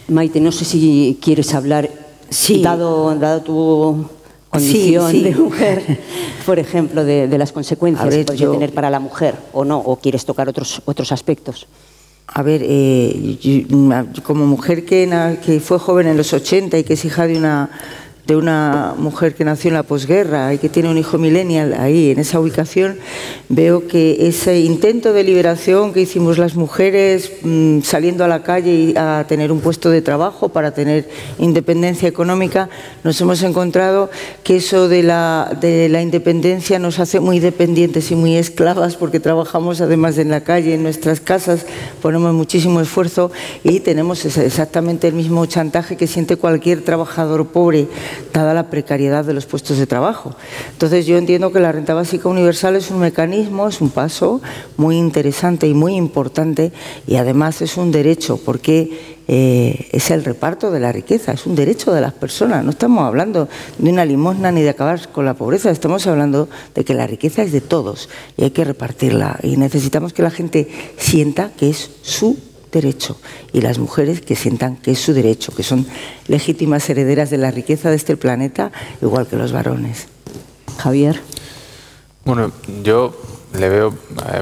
Maite, no sé si quieres hablar, sí. dado tu condición de mujer, por ejemplo, de las consecuencias que podría tener para la mujer, o no, o quieres tocar otros aspectos. A ver, como mujer que fue joven en los 80 y que es hija de una mujer que nació en la posguerra y que tiene un hijo millennial ahí, en esa ubicación, veo que ese intento de liberación que hicimos las mujeres saliendo a la calle y a tener un puesto de trabajo para tener independencia económica, nos hemos encontrado que eso de la independencia nos hace muy dependientes y muy esclavas, porque trabajamos además en la calle, en nuestras casas, ponemos muchísimo esfuerzo y tenemos exactamente el mismo chantaje que siente cualquier trabajador pobre, dada la precariedad de los puestos de trabajo. Entonces yo entiendo que la renta básica universal es un mecanismo, es un paso muy interesante y muy importante, y además es un derecho, porque es el reparto de la riqueza, es un derecho de las personas. No estamos hablando de una limosna ni de acabar con la pobreza, estamos hablando de que la riqueza es de todos y hay que repartirla, y necesitamos que la gente sienta que es su derecho, y las mujeres que sientan que es su derecho, que son legítimas herederas de la riqueza de este planeta, igual que los varones. Javier. Bueno, yo le veo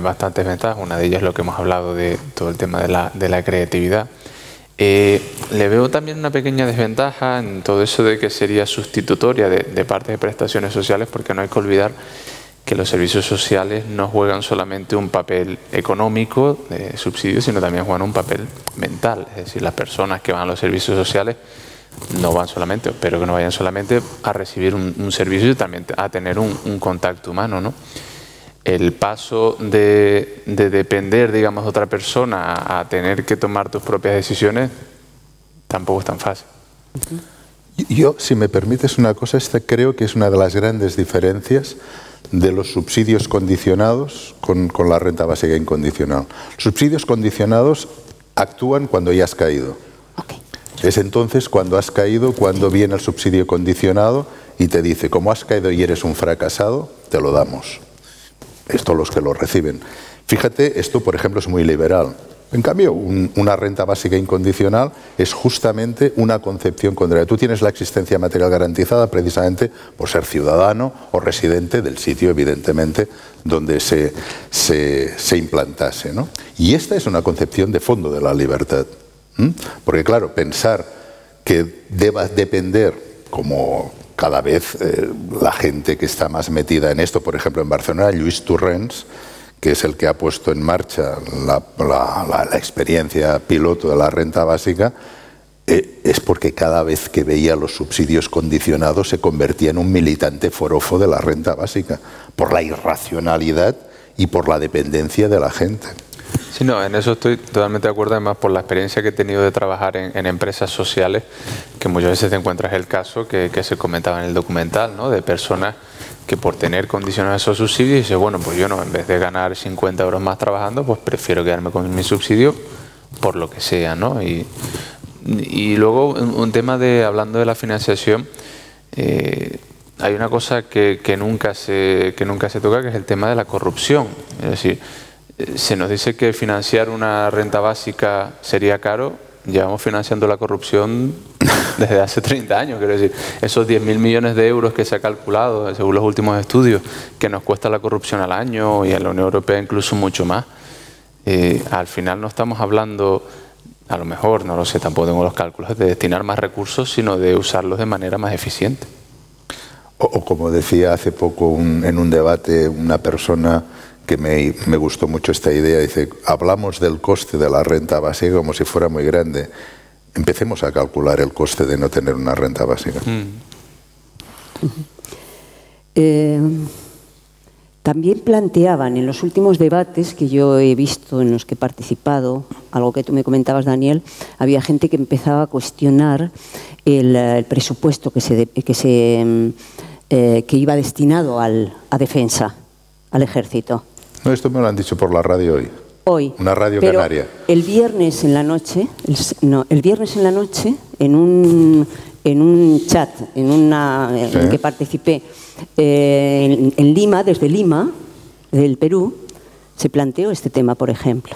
bastantes ventajas. Una de ellas es lo que hemos hablado de todo el tema de la creatividad. Le veo también una pequeña desventaja en todo eso de que sería sustitutoria de parte de prestaciones sociales, porque no hay que olvidar que los servicios sociales no juegan solamente un papel económico de subsidio, sino también juegan un papel mental. Es decir, las personas que van a los servicios sociales no van solamente, espero que no vayan solamente a recibir un servicio, y también a tener un contacto humano, ¿no? El paso de depender, digamos, de otra persona a tener que tomar tus propias decisiones tampoco es tan fácil. Yo, si me permites una cosa, creo que es una de las grandes diferencias de los subsidios condicionados con la renta básica incondicional. Los subsidios condicionados actúan cuando ya has caído. Es entonces cuando has caído, cuando viene el subsidio condicionado y te dice, como has caído y eres un fracasado, te lo damos. Esto los que lo reciben. Fíjate, esto por ejemplo es muy liberal. En cambio, una renta básica incondicional es justamente una concepción contraria. Tú tienes la existencia material garantizada precisamente por ser ciudadano o residente del sitio, evidentemente, donde se implantase, ¿no? Y esta es una concepción de fondo de la libertad. Porque claro, pensar que deba depender, como cada vez la gente que está más metida en esto, por ejemplo en Barcelona, Lluís Torrens, que es el que ha puesto en marcha la experiencia piloto de la renta básica, es porque cada vez que veía los subsidios condicionados se convertía en un militante forofo de la renta básica, por la irracionalidad y por la dependencia de la gente. Sí, no, en eso estoy totalmente de acuerdo, además por la experiencia que he tenido de trabajar en empresas sociales, que muchas veces te encuentras el caso que se comentaba en el documental, ¿no? De personas que por tener condicionados esos subsidios, dice, bueno, pues yo no, en vez de ganar 50 euros más trabajando, pues prefiero quedarme con mi subsidio por lo que sea, ¿no? Y Y luego un tema hablando de la financiación, hay una cosa que nunca se toca, que es el tema de la corrupción. Es decir, se nos dice que financiar una renta básica sería caro. Llevamos financiando la corrupción desde hace 30 años. Quiero decir, esos 10.000 millones de euros que se ha calculado, según los últimos estudios, que nos cuesta la corrupción al año, y en la Unión Europea incluso mucho más. Al final no estamos hablando, a lo mejor, no lo sé, tampoco tengo los cálculos, de destinar más recursos, sino de usarlos de manera más eficiente. O como decía hace poco en un debate una persona que me gustó mucho esta idea, dice, hablamos del coste de la renta básica como si fuera muy grande. Empecemos a calcular el coste de no tener una renta básica. También planteaban en los últimos debates que yo he visto, en los que he participado, algo que tú me comentabas, Daniel, había gente que empezaba a cuestionar el presupuesto que iba destinado a defensa, al ejército. No, esto me lo han dicho por la radio hoy. Hoy. Una radio pero canaria. El viernes en la noche, en un chat, en que participé en Lima, desde Lima, del Perú, se planteó este tema, por ejemplo.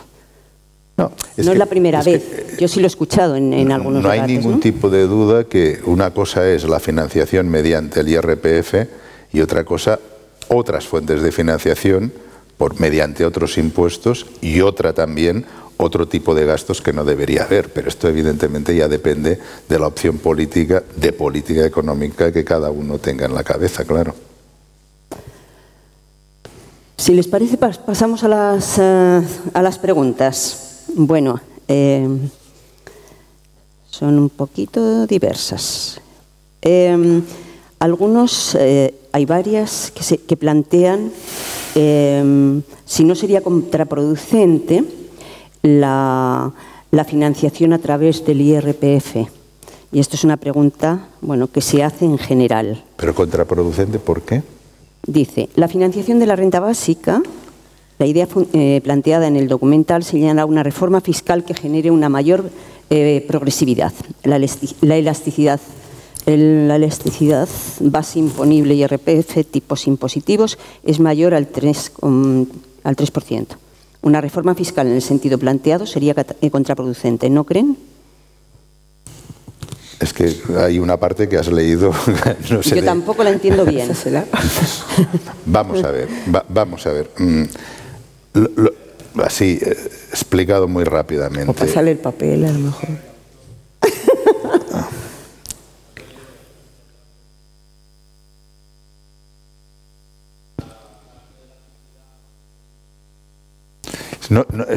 No es la primera vez. Yo sí lo he escuchado en algunos debates. No hay ningún tipo de duda que una cosa es la financiación mediante el IRPF y otra cosa, otras fuentes de financiación mediante otros impuestos, y otra también, otro tipo de gastos que no debería haber. Pero esto evidentemente ya depende de la opción política, de política económica que cada uno tenga en la cabeza, claro. Si les parece, pasamos a las preguntas. Bueno, son un poquito diversas. Hay varias que plantean si no sería contraproducente la financiación a través del IRPF. Y esto es una pregunta, que se hace en general. ¿Pero contraproducente por qué? Dice, la financiación de la renta básica, la idea planteada en el documental señala una reforma fiscal que genere una mayor progresividad, la elasticidad. La elasticidad base imponible IRPF tipos impositivos es mayor al 3%. Una reforma fiscal en el sentido planteado sería contraproducente, ¿no creen? Es que hay una parte que has leído. No sé. Yo tampoco la entiendo bien. Vamos a ver. Así, explicado muy rápidamente. O pásale el papel, a lo mejor.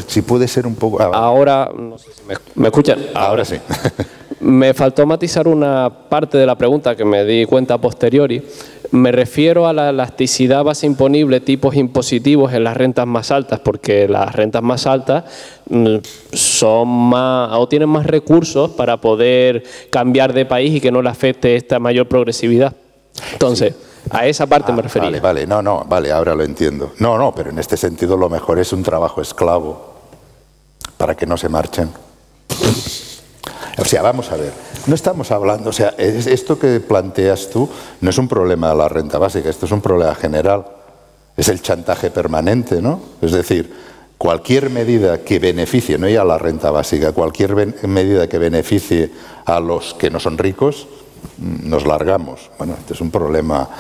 Si puede ser un poco... Ahora, no sé si me escuchan. Ahora sí. Me faltó matizar una parte de la pregunta que me di cuenta a posteriori. Me refiero a la elasticidad base imponible tipos impositivos en las rentas más altas, porque las rentas más altas son más o tienen más recursos para poder cambiar de país y que no le afecte esta mayor progresividad. Entonces, a esa parte me refería. Vale, ahora lo entiendo. No, pero en este sentido lo mejor es un trabajo esclavo para que no se marchen. O sea, vamos a ver, no estamos hablando, o sea, esto que planteas tú no es un problema de la renta básica, esto es un problema general, es el chantaje permanente, ¿no? Es decir, cualquier medida que beneficie, no ya a la renta básica, cualquier medida que beneficie a los que no son ricos, nos largamos. Bueno, este es un problema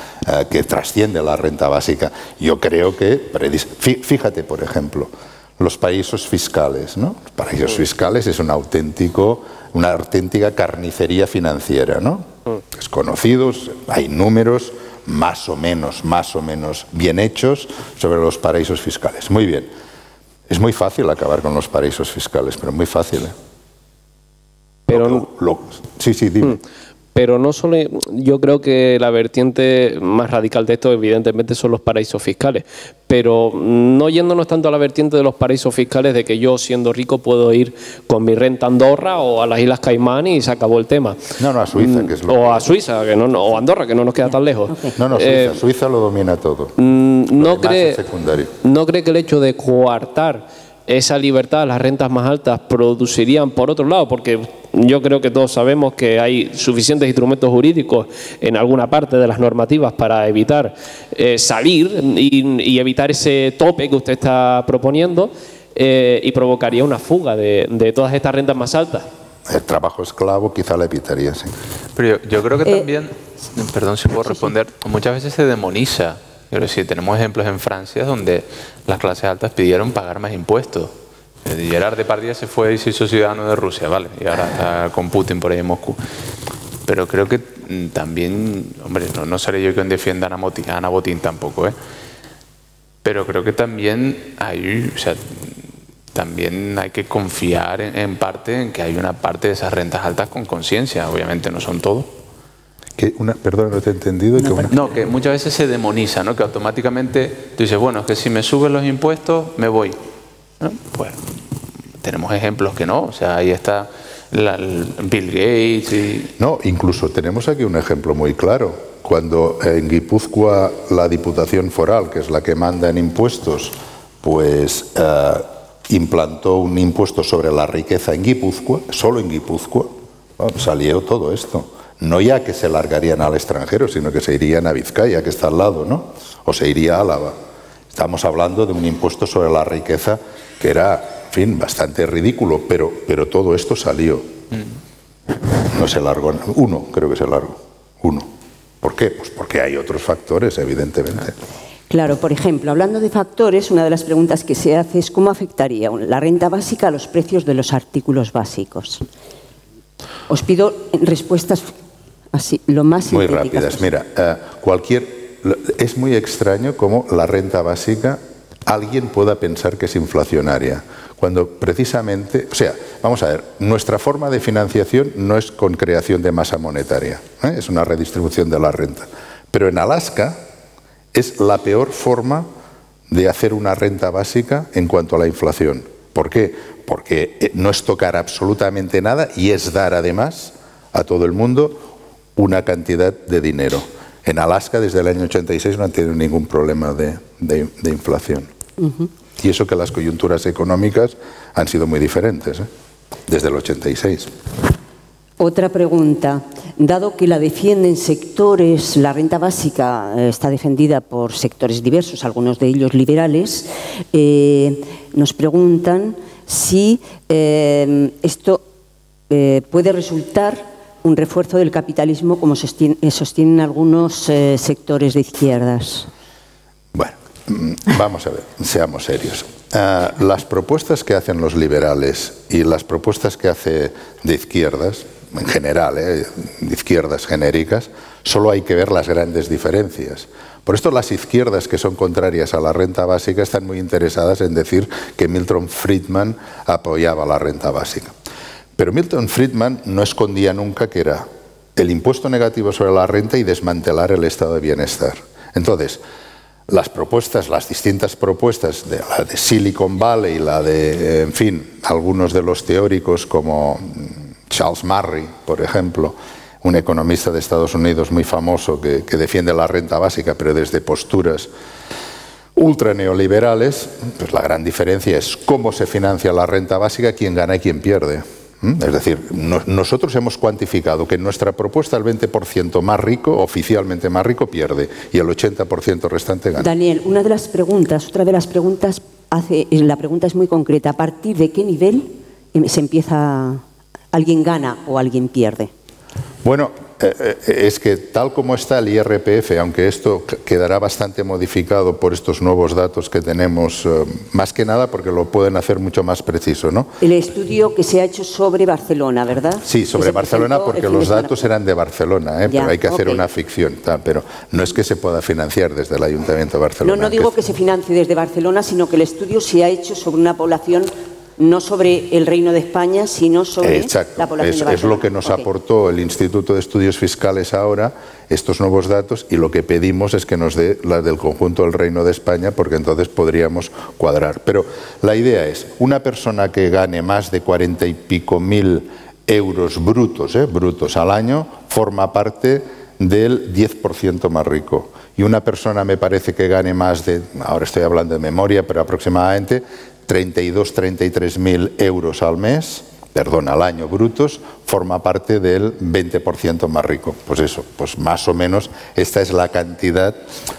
que trasciende la renta básica. Yo creo que, fíjate, por ejemplo, los paraísos fiscales, ¿no? Los paraísos fiscales es una auténtica carnicería financiera, ¿no? Es conocidos, hay números más o menos bien hechos sobre los paraísos fiscales. Muy bien. Es muy fácil acabar con los paraísos fiscales, pero muy fácil, ¿eh? Pero sí, dime. Pero no solo, yo creo que la vertiente más radical de esto evidentemente son los paraísos fiscales, pero no yéndonos tanto a la vertiente de los paraísos fiscales de que yo siendo rico puedo ir con mi renta a Andorra o a las Islas Caimán y se acabó el tema. No, a Suiza, que es lo o a Suiza, o Andorra, que no nos queda tan lejos. Okay. No, Suiza lo domina todo. ¿No cree que el hecho de coartar esa libertad, las rentas más altas, producirían, por otro lado, porque yo creo que todos sabemos que hay suficientes instrumentos jurídicos en alguna parte de las normativas para evitar salir y evitar ese tope que usted está proponiendo, y provocaría una fuga de todas estas rentas más altas. El trabajo esclavo quizá la evitaría, sí. Pero yo creo que también, perdón si puedo responder, muchas veces se demoniza. Pero sí, tenemos ejemplos en Francia donde las clases altas pidieron pagar más impuestos. Gerard Depardieu se fue y se hizo ciudadano de Rusia, ¿vale? Y ahora está con Putin por ahí en Moscú. Pero creo que también, hombre, no seré yo quien defienda a Ana Botín tampoco, ¿eh? Pero creo que también también hay que confiar en parte en que hay una parte de esas rentas altas con conciencia. Obviamente no son todos. Perdón, no te he entendido. Que muchas veces se demoniza, ¿no? Que automáticamente tú dices, bueno, es que si me suben los impuestos, me voy, ¿no? Pues tenemos ejemplos que no. O sea, ahí está Bill Gates y... No, incluso tenemos aquí un ejemplo muy claro. Cuando en Guipúzcoa la Diputación Foral, que es la que manda en impuestos, pues implantó un impuesto sobre la riqueza en Guipúzcoa, solo en Guipúzcoa, salió todo esto. No ya que se largarían al extranjero, sino que se irían a Vizcaya, que está al lado, ¿no? O se iría a Álava. Estamos hablando de un impuesto sobre la riqueza que era, en fin, bastante ridículo, pero todo esto salió. No se largó, uno creo que se largó, uno. ¿Por qué? Pues porque hay otros factores, evidentemente. Claro, por ejemplo, hablando de factores, una de las preguntas que se hace es cómo afectaría la renta básica a los precios de los artículos básicos. Os pido respuestas así, lo más sintéticas muy rápidas. posible. Mira, es muy extraño cómo la renta básica alguien pueda pensar que es inflacionaria, cuando precisamente, o sea, vamos a ver, nuestra forma de financiación no es con creación de masa monetaria, es una redistribución de la renta. Pero en Alaska es la peor forma de hacer una renta básica en cuanto a la inflación. ¿Por qué? Porque no es tocar absolutamente nada y es dar además a todo el mundo una cantidad de dinero. En Alaska desde el año 86 no han tenido ningún problema de inflación. Y eso que las coyunturas económicas han sido muy diferentes, desde el 86. Otra pregunta. Dado que la defienden sectores, la renta básica está defendida por sectores diversos, algunos de ellos liberales, nos preguntan si esto puede resultar un refuerzo del capitalismo como sostienen algunos sectores de izquierdas. Bueno, vamos a ver, seamos serios. Las propuestas que hacen los liberales y las propuestas que hace de izquierdas, en general, de izquierdas genéricas, solo hay que ver las grandes diferencias. Por esto las izquierdas que son contrarias a la renta básica están muy interesadas en decir que Milton Friedman apoyaba la renta básica. Pero Milton Friedman no escondía nunca que era el impuesto negativo sobre la renta y desmantelar el estado de bienestar. Entonces, las propuestas, las distintas propuestas de la de Silicon Valley y la de, en fin, algunos de los teóricos como Charles Murray, por ejemplo, un economista de Estados Unidos muy famoso que defiende la renta básica, pero desde posturas ultra neoliberales, pues la gran diferencia es cómo se financia la renta básica, quién gana y quién pierde. Es decir, nosotros hemos cuantificado que en nuestra propuesta el 20% más rico, oficialmente más rico, pierde y el 80% restante gana. Daniel, otra de las preguntas, la pregunta es muy concreta. ¿A partir de qué nivel se empieza, alguien gana o alguien pierde? Bueno, es que tal como está el IRPF, aunque esto quedará bastante modificado por estos nuevos datos que tenemos, más que nada porque lo pueden hacer mucho más preciso, ¿no? El estudio que se ha hecho sobre Barcelona, ¿verdad? Sí, sobre Barcelona, porque los datos eran de Barcelona, pero hay que hacer una ficción, pero no es que se pueda financiar desde el Ayuntamiento de Barcelona. No digo que se financie desde Barcelona, sino que el estudio se ha hecho sobre una población, no sobre el Reino de España, sino sobre la población de Barcelona. Es lo que nos aportó el Instituto de Estudios Fiscales ahora, estos nuevos datos, y lo que pedimos es que nos dé las del conjunto del Reino de España, porque entonces podríamos cuadrar. Pero la idea es, una persona que gane más de 40 y pico mil euros brutos al año, forma parte del 10% más rico. Y una persona me parece que gane más de, ahora estoy hablando de memoria, pero aproximadamente 32, 33 mil euros al mes, al año brutos, forma parte del 20% más rico. Pues eso, pues más o menos esta es la cantidad.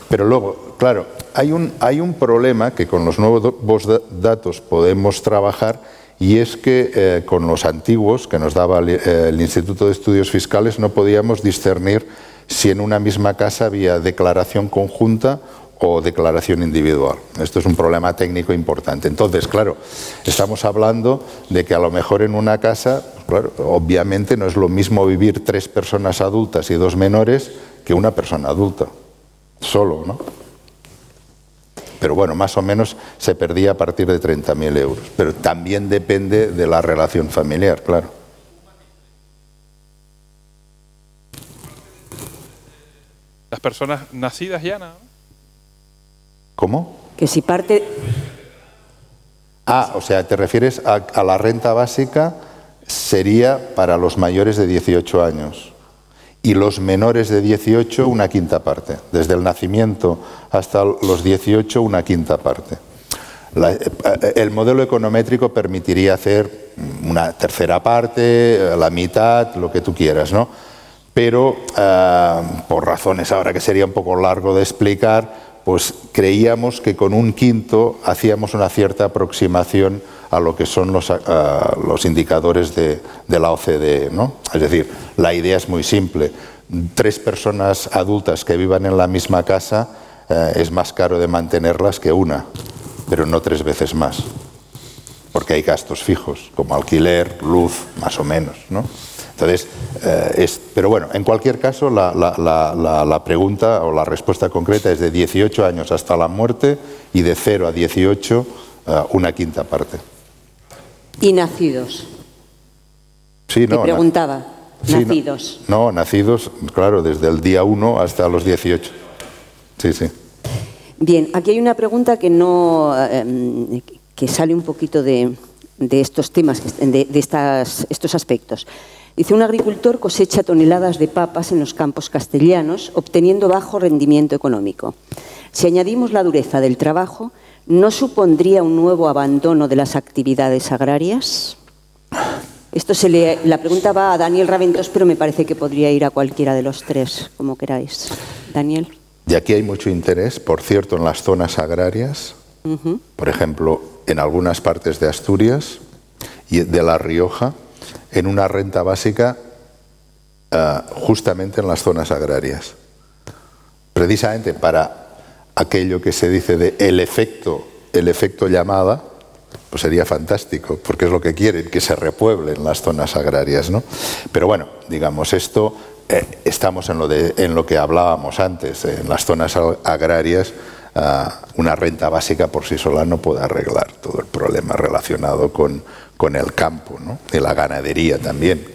Pero luego, claro, hay un problema que con los nuevos datos podemos trabajar, y es que con los antiguos que nos daba el Instituto de Estudios Fiscales no podíamos discernir si en una misma casa había declaración conjunta o declaración individual. Esto es un problema técnico importante. Entonces, claro, estamos hablando de que a lo mejor en una casa, claro, obviamente no es lo mismo vivir 3 personas adultas y 2 menores que una persona adulta, solo, ¿no? Pero bueno, más o menos se perdía a partir de 30.000 euros. Pero también depende de la relación familiar, claro. Las personas nacidas ya, ¿no? ¿Cómo? Que si parte... O sea, te refieres a la renta básica, sería para los mayores de 18 años. Y los menores de 18, una quinta parte. Desde el nacimiento hasta los 18, una quinta parte. El modelo econométrico permitiría hacer una tercera parte, la mitad, lo que tú quieras, ¿no? Pero por razones ahora que sería un poco largo de explicar, pues creíamos que con un quinto hacíamos una cierta aproximación a lo que son los indicadores de la OCDE, ¿no? Es decir, la idea es muy simple. 3 personas adultas que vivan en la misma casa es más caro de mantenerlas que una, pero no 3 veces más, porque hay gastos fijos, como alquiler, luz, más o menos, ¿no? Entonces, pero bueno, en cualquier caso, la pregunta o la respuesta concreta es de 18 años hasta la muerte y de 0 a 18, una quinta parte. ¿Y nacidos? Sí, no. Te preguntaba, sí, nacidos. No, nacidos, claro, desde el día 1 hasta los 18. Sí, sí. Bien, aquí hay una pregunta que no, que sale un poquito de estos temas, de estos aspectos. Dice, un agricultor cosecha toneladas de papas en los campos castellanos, obteniendo bajo rendimiento económico. Si añadimos la dureza del trabajo, ¿no supondría un nuevo abandono de las actividades agrarias? La pregunta va a Daniel Raventós, pero me parece que podría ir a cualquiera de los 3, como queráis. Daniel. Y aquí hay mucho interés, por cierto, en las zonas agrarias, por ejemplo, en algunas partes de Asturias y de La Rioja, en una renta básica justamente en las zonas agrarias. Precisamente para aquello que se dice de el efecto llamada, pues sería fantástico, porque es lo que quieren, que se repueblen las zonas agrarias, ¿no? Pero bueno, digamos, esto estamos en lo que hablábamos antes, en las zonas agrarias. Una renta básica por sí sola no puede arreglar todo el problema relacionado con el campo, ¿no? Y la ganadería también.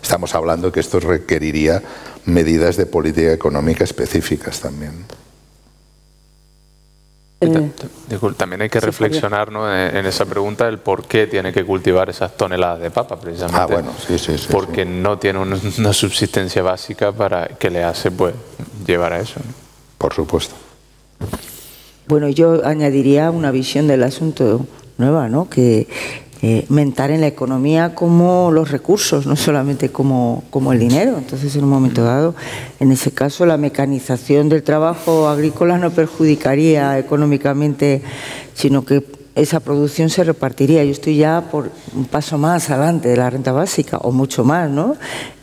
Estamos hablando que esto requeriría medidas de política económica específicas también. También hay que reflexionar, ¿no?, en esa pregunta el por qué tiene que cultivar esas toneladas de papa, precisamente. Bueno, sí, porque no tiene una subsistencia básica para que le hace, pues, llevar a eso, ¿no? Por supuesto. Bueno, yo añadiría una visión del asunto nueva, ¿no? Que mentar en la economía como los recursos, no solamente como el dinero. Entonces, en un momento dado, en ese caso, la mecanización del trabajo agrícola no perjudicaría económicamente, sino que esa producción se repartiría. Yo estoy ya por un paso más adelante de la renta básica, o mucho más, ¿no?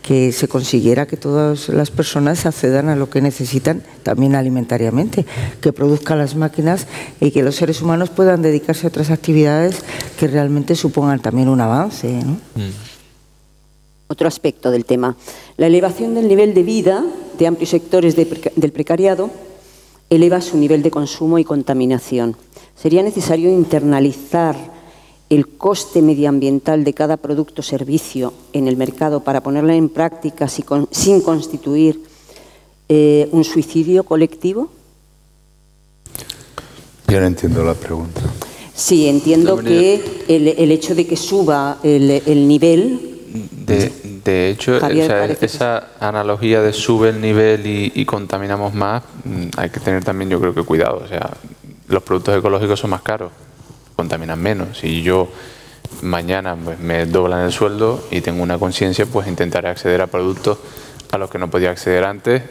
Que se consiguiera que todas las personas accedan a lo que necesitan, también alimentariamente, que produzcan las máquinas y que los seres humanos puedan dedicarse a otras actividades que realmente supongan también un avance, ¿no? Otro aspecto del tema. La elevación del nivel de vida de amplios sectores del precariado eleva su nivel de consumo y contaminación. ¿Sería necesario internalizar el coste medioambiental de cada producto o servicio en el mercado para ponerla en práctica sin constituir un suicidio colectivo? Yo no entiendo la pregunta. Sí, entiendo que el hecho de que suba el nivel... De hecho, esa analogía de sube el nivel y contaminamos más, hay que tener también, yo creo que cuidado. O sea, los productos ecológicos son más caros, contaminan menos. Si yo mañana pues, me doblan el sueldo y tengo una conciencia, pues intentaré acceder a productos a los que no podía acceder antes,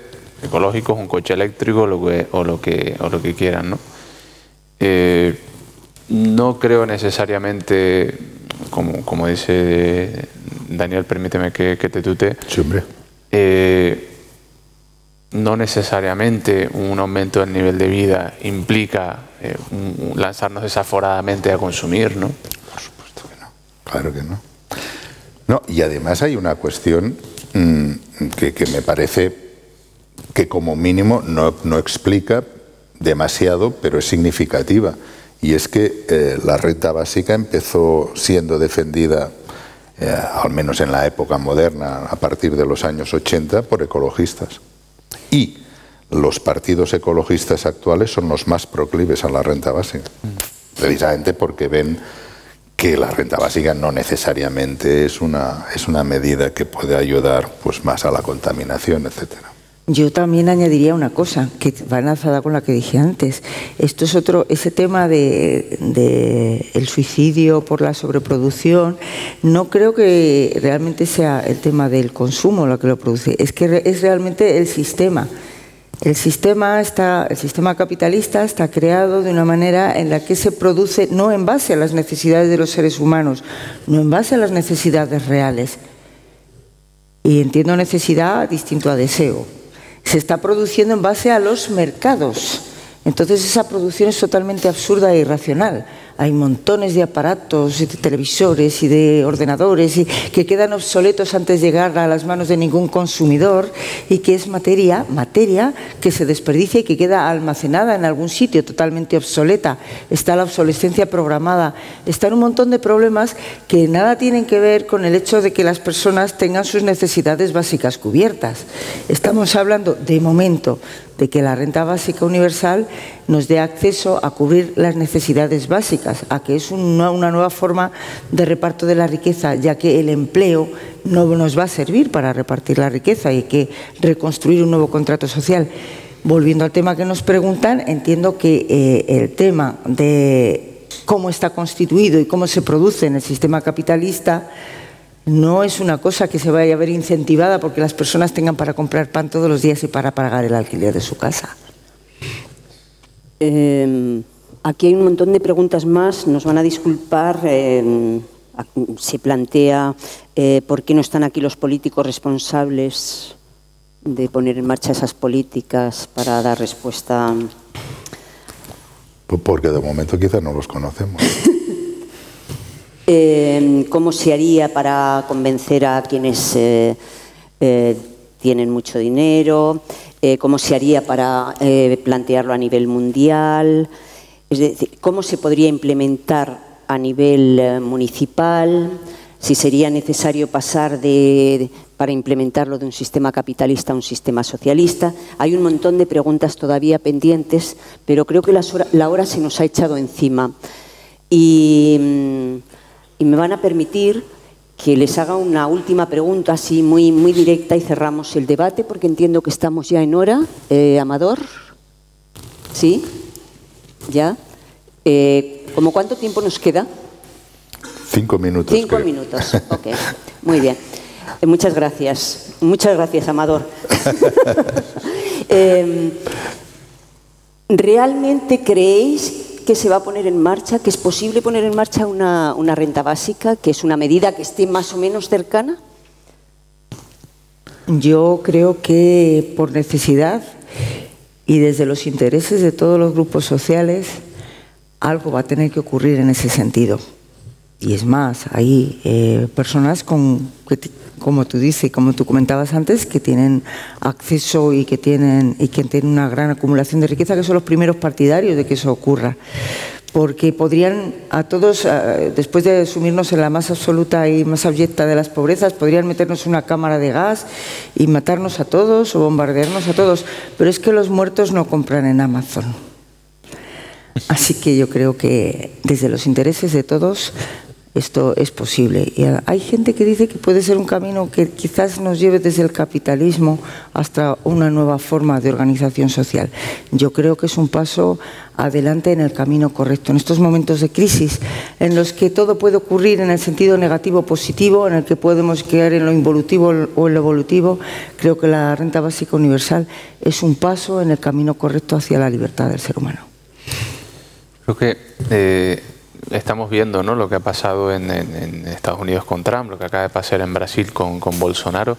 ecológicos, un coche eléctrico o lo que quieran, ¿no? No creo necesariamente, como dice Daniel, permíteme que te tutee. Sí, hombre. No necesariamente un aumento del nivel de vida implica lanzarnos desaforadamente a consumir, ¿no? Por supuesto que no. Claro que no. No, y además hay una cuestión que me parece que como mínimo no explica demasiado, pero es significativa. Y es que la renta básica empezó siendo defendida, al menos en la época moderna, a partir de los años 80, por ecologistas. Y los partidos ecologistas actuales son los más proclives a la renta básica, precisamente porque ven que la renta básica no necesariamente es una medida que puede ayudar pues, más a la contaminación, etcétera. Yo también añadiría una cosa que va enlazada con la que dije antes. Esto es ese tema de el suicidio por la sobreproducción. No creo que realmente sea el tema del consumo lo que lo produce. Es que es realmente el sistema. El sistema capitalista está creado de una manera en la que se produce no en base a las necesidades de los seres humanos, no en base a las necesidades reales. Y entiendo necesidad distinto a deseo. Se está produciendo en base a los mercados. Entonces esa producción es totalmente absurda e irracional. Hay montones de aparatos, de televisores y de ordenadores que quedan obsoletos antes de llegar a las manos de ningún consumidor y que es materia que se desperdicia y que queda almacenada en algún sitio totalmente obsoleta. Está la obsolescencia programada. Están un montón de problemas que nada tienen que ver con el hecho de que las personas tengan sus necesidades básicas cubiertas. Estamos hablando, de momento, de que la renta básica universal nos dé acceso a cubrir las necesidades básicas, a que es una nueva forma de reparto de la riqueza, ya que el empleo no nos va a servir para repartir la riqueza y hay que reconstruir un nuevo contrato social. Volviendo al tema que nos preguntan, entiendo que el tema de cómo está constituido y cómo se produce en el sistema capitalista no es una cosa que se vaya a ver incentivada porque las personas tengan para comprar pan todos los días y para pagar el alquiler de su casa. Aquí hay un montón de preguntas más, nos van a disculpar. Se plantea por qué no están aquí los políticos responsables de poner en marcha esas políticas para dar respuesta. Porque de momento quizás no los conocemos. ¿Cómo se haría para convencer a quienes tienen mucho dinero? ¿Cómo se haría para plantearlo a nivel mundial? Es decir, ¿cómo se podría implementar a nivel municipal? Si sería necesario pasar para implementarlo de un sistema capitalista a un sistema socialista. Hay un montón de preguntas todavía pendientes, pero creo que la hora se nos ha echado encima. Y me van a permitir que les haga una última pregunta así muy directa y cerramos el debate porque entiendo que estamos ya en hora. Amador, ¿sí? ¿Ya? ¿Cómo cuánto tiempo nos queda? 5 minutos. 5 minutos, ok. Muy bien. Muchas gracias. Muchas gracias, Amador. ¿Realmente creéis que se va a poner en marcha, que es posible poner en marcha una renta básica, que es una medida que esté más o menos cercana? Yo creo que por necesidad y desde los intereses de todos los grupos sociales, algo va a tener que ocurrir en ese sentido. Y es más, hay personas como tú dices, como tú comentabas antes, que tienen acceso y que tienen una gran acumulación de riqueza, que son los primeros partidarios de que eso ocurra. Porque podrían a todos, después de sumirnos en la más absoluta y más abyecta de las pobrezas, podrían meternos en una cámara de gas y matarnos a todos o bombardearnos a todos. Pero es que los muertos no compran en Amazon. Así que yo creo que desde los intereses de todos esto es posible. Y hay gente que dice que puede ser un camino que quizás nos lleve desde el capitalismo hasta una nueva forma de organización social. Yo creo que es un paso adelante en el camino correcto. En estos momentos de crisis, en los que todo puede ocurrir en el sentido negativo o positivo, en el que podemos caer en lo involutivo o en lo evolutivo, creo que la renta básica universal es un paso en el camino correcto hacia la libertad del ser humano. Creo que estamos viendo, ¿no?, lo que ha pasado en Estados Unidos con Trump, lo que acaba de pasar en Brasil con Bolsonaro.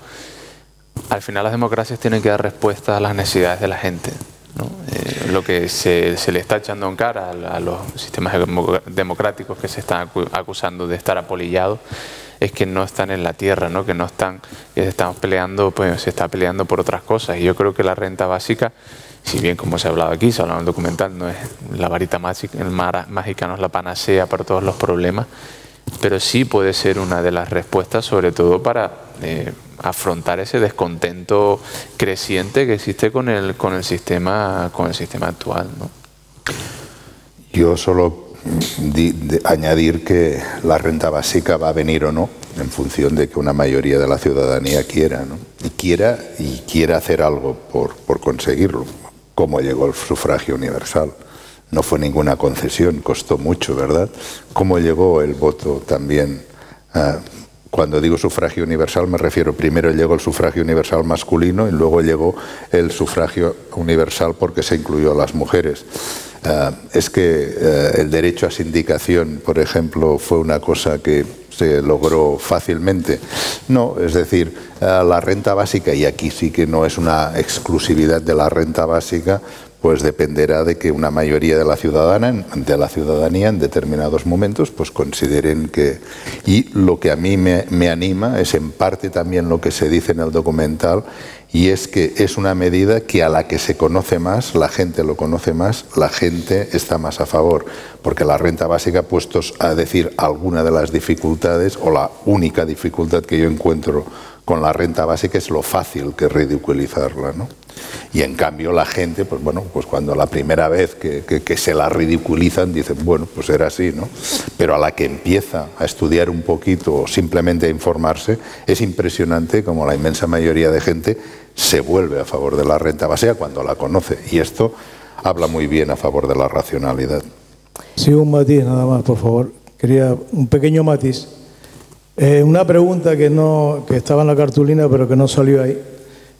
Al final las democracias tienen que dar respuesta a las necesidades de la gente, ¿no? Lo que se le está echando en cara a los sistemas democráticos que se están acusando de estar apolillados es que no están en la tierra, ¿no?, que no están, que estamos peleando, pues se está peleando por otras cosas. Y yo creo que la renta básica, si bien como se ha hablado aquí, se ha hablado en el documental, no es la varita mágica, no es la panacea para todos los problemas, pero sí puede ser una de las respuestas, sobre todo para afrontar ese descontento creciente que existe con el sistema actual, ¿no? Yo solo añadir que la renta básica va a venir o no en función de que una mayoría de la ciudadanía quiera, ¿no? Y quiera hacer algo por conseguirlo. ¿Cómo llegó el sufragio universal? No fue ninguna concesión, costó mucho, ¿verdad? ¿Cómo llegó el voto también? Cuando digo sufragio universal me refiero, primero llegó el sufragio universal masculino y luego llegó el sufragio universal porque se incluyó a las mujeres. Es que el derecho a sindicación, por ejemplo, fue una cosa que se logró fácilmente. No, es decir, la renta básica, y aquí sí que no es una exclusividad de la renta básica, pues dependerá de que una mayoría de la ciudadanía en determinados momentos pues consideren que... Y lo que a mí me anima es en parte también lo que se dice en el documental, y es que es una medida que a la que se conoce más, la gente lo conoce más, la gente está más a favor, porque la renta básica, puestos a decir alguna de las dificultades, o la única dificultad que yo encuentro con la renta básica es lo fácil que es ridiculizarla, ¿no? Y en cambio la gente, pues bueno, pues cuando la primera vez que se la ridiculizan dicen, bueno, pues era así, ¿no? Pero a la que empieza a estudiar un poquito o simplemente a informarse, es impresionante como la inmensa mayoría de gente se vuelve a favor de la renta básica cuando la conoce. Y esto habla muy bien a favor de la racionalidad. Sí, un matiz nada más, por favor. Quería un pequeño matiz. Una pregunta que estaba en la cartulina pero que no salió ahí.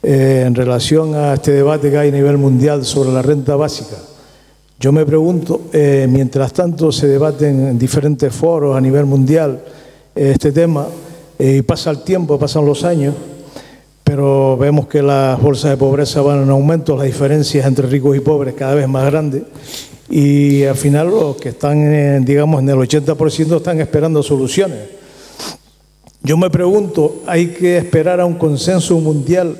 En relación a este debate que hay a nivel mundial sobre la renta básica, yo me pregunto, mientras tanto se debaten en diferentes foros a nivel mundial este tema, y pasa el tiempo, pasan los años, pero vemos que las bolsas de pobreza van en aumento, las diferencias entre ricos y pobres cada vez más grandes, y al final los que están, digamos, en el 80% están esperando soluciones. Yo me pregunto, ¿hay que esperar a un consenso mundial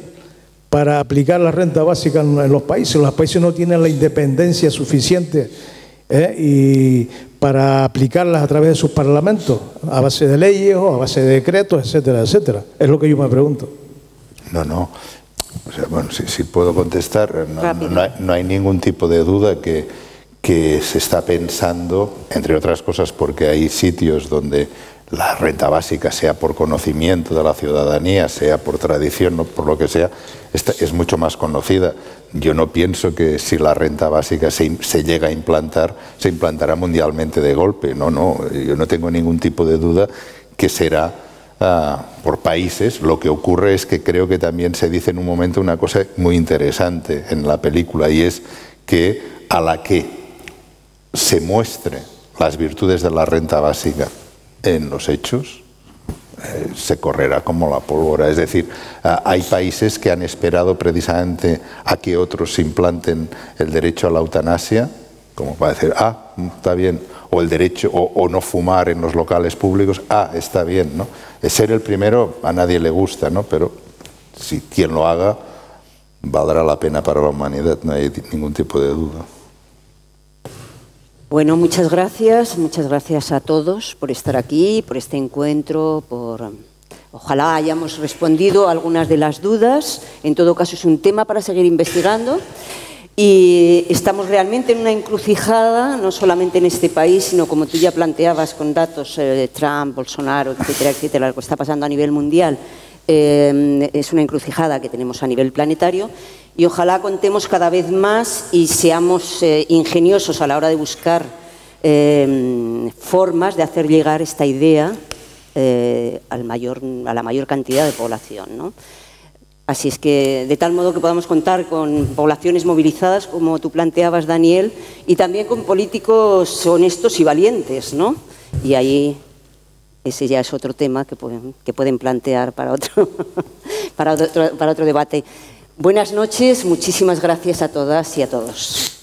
para aplicar la renta básica en los países? Los países no tienen la independencia suficiente y para aplicarlas a través de sus parlamentos, a base de leyes o a base de decretos, etcétera, etcétera. Es lo que yo me pregunto. No. O sea, bueno, si puedo contestar, no hay ningún tipo de duda que se está pensando, entre otras cosas porque hay sitios donde la renta básica, sea por conocimiento de la ciudadanía, sea por tradición, no por lo que sea, es mucho más conocida. Yo no pienso que si la renta básica se llega a implantar, se implantará mundialmente de golpe. No, yo no tengo ningún tipo de duda que será por países. Lo que ocurre es que creo que también se dice en un momento una cosa muy interesante en la película, y es que a la que se muestre las virtudes de la renta básica en los hechos, se correrá como la pólvora. Es decir, hay países que han esperado precisamente a que otros se implanten el derecho a la eutanasia, como para decir, está bien, o el derecho, o no fumar en los locales públicos, está bien, ¿no? Ser el primero a nadie le gusta, ¿no? Pero si quien lo haga, valdrá la pena para la humanidad, no hay ningún tipo de duda. Bueno, muchas gracias a todos por estar aquí, por este encuentro, ojalá hayamos respondido a algunas de las dudas. En todo caso, es un tema para seguir investigando. Y estamos realmente en una encrucijada, no solamente en este país, sino como tú ya planteabas con datos de Trump, Bolsonaro, etcétera, etcétera, lo que está pasando a nivel mundial. Es una encrucijada que tenemos a nivel planetario y ojalá contemos cada vez más y seamos ingeniosos a la hora de buscar formas de hacer llegar esta idea a la mayor cantidad de población, ¿no? Así es que, de tal modo que podamos contar con poblaciones movilizadas, como tú planteabas, Daniel, y también con políticos honestos y valientes, ¿no? Y ahí, ese ya es otro tema que pueden plantear para otro debate. Buenas noches, muchísimas gracias a todas y a todos.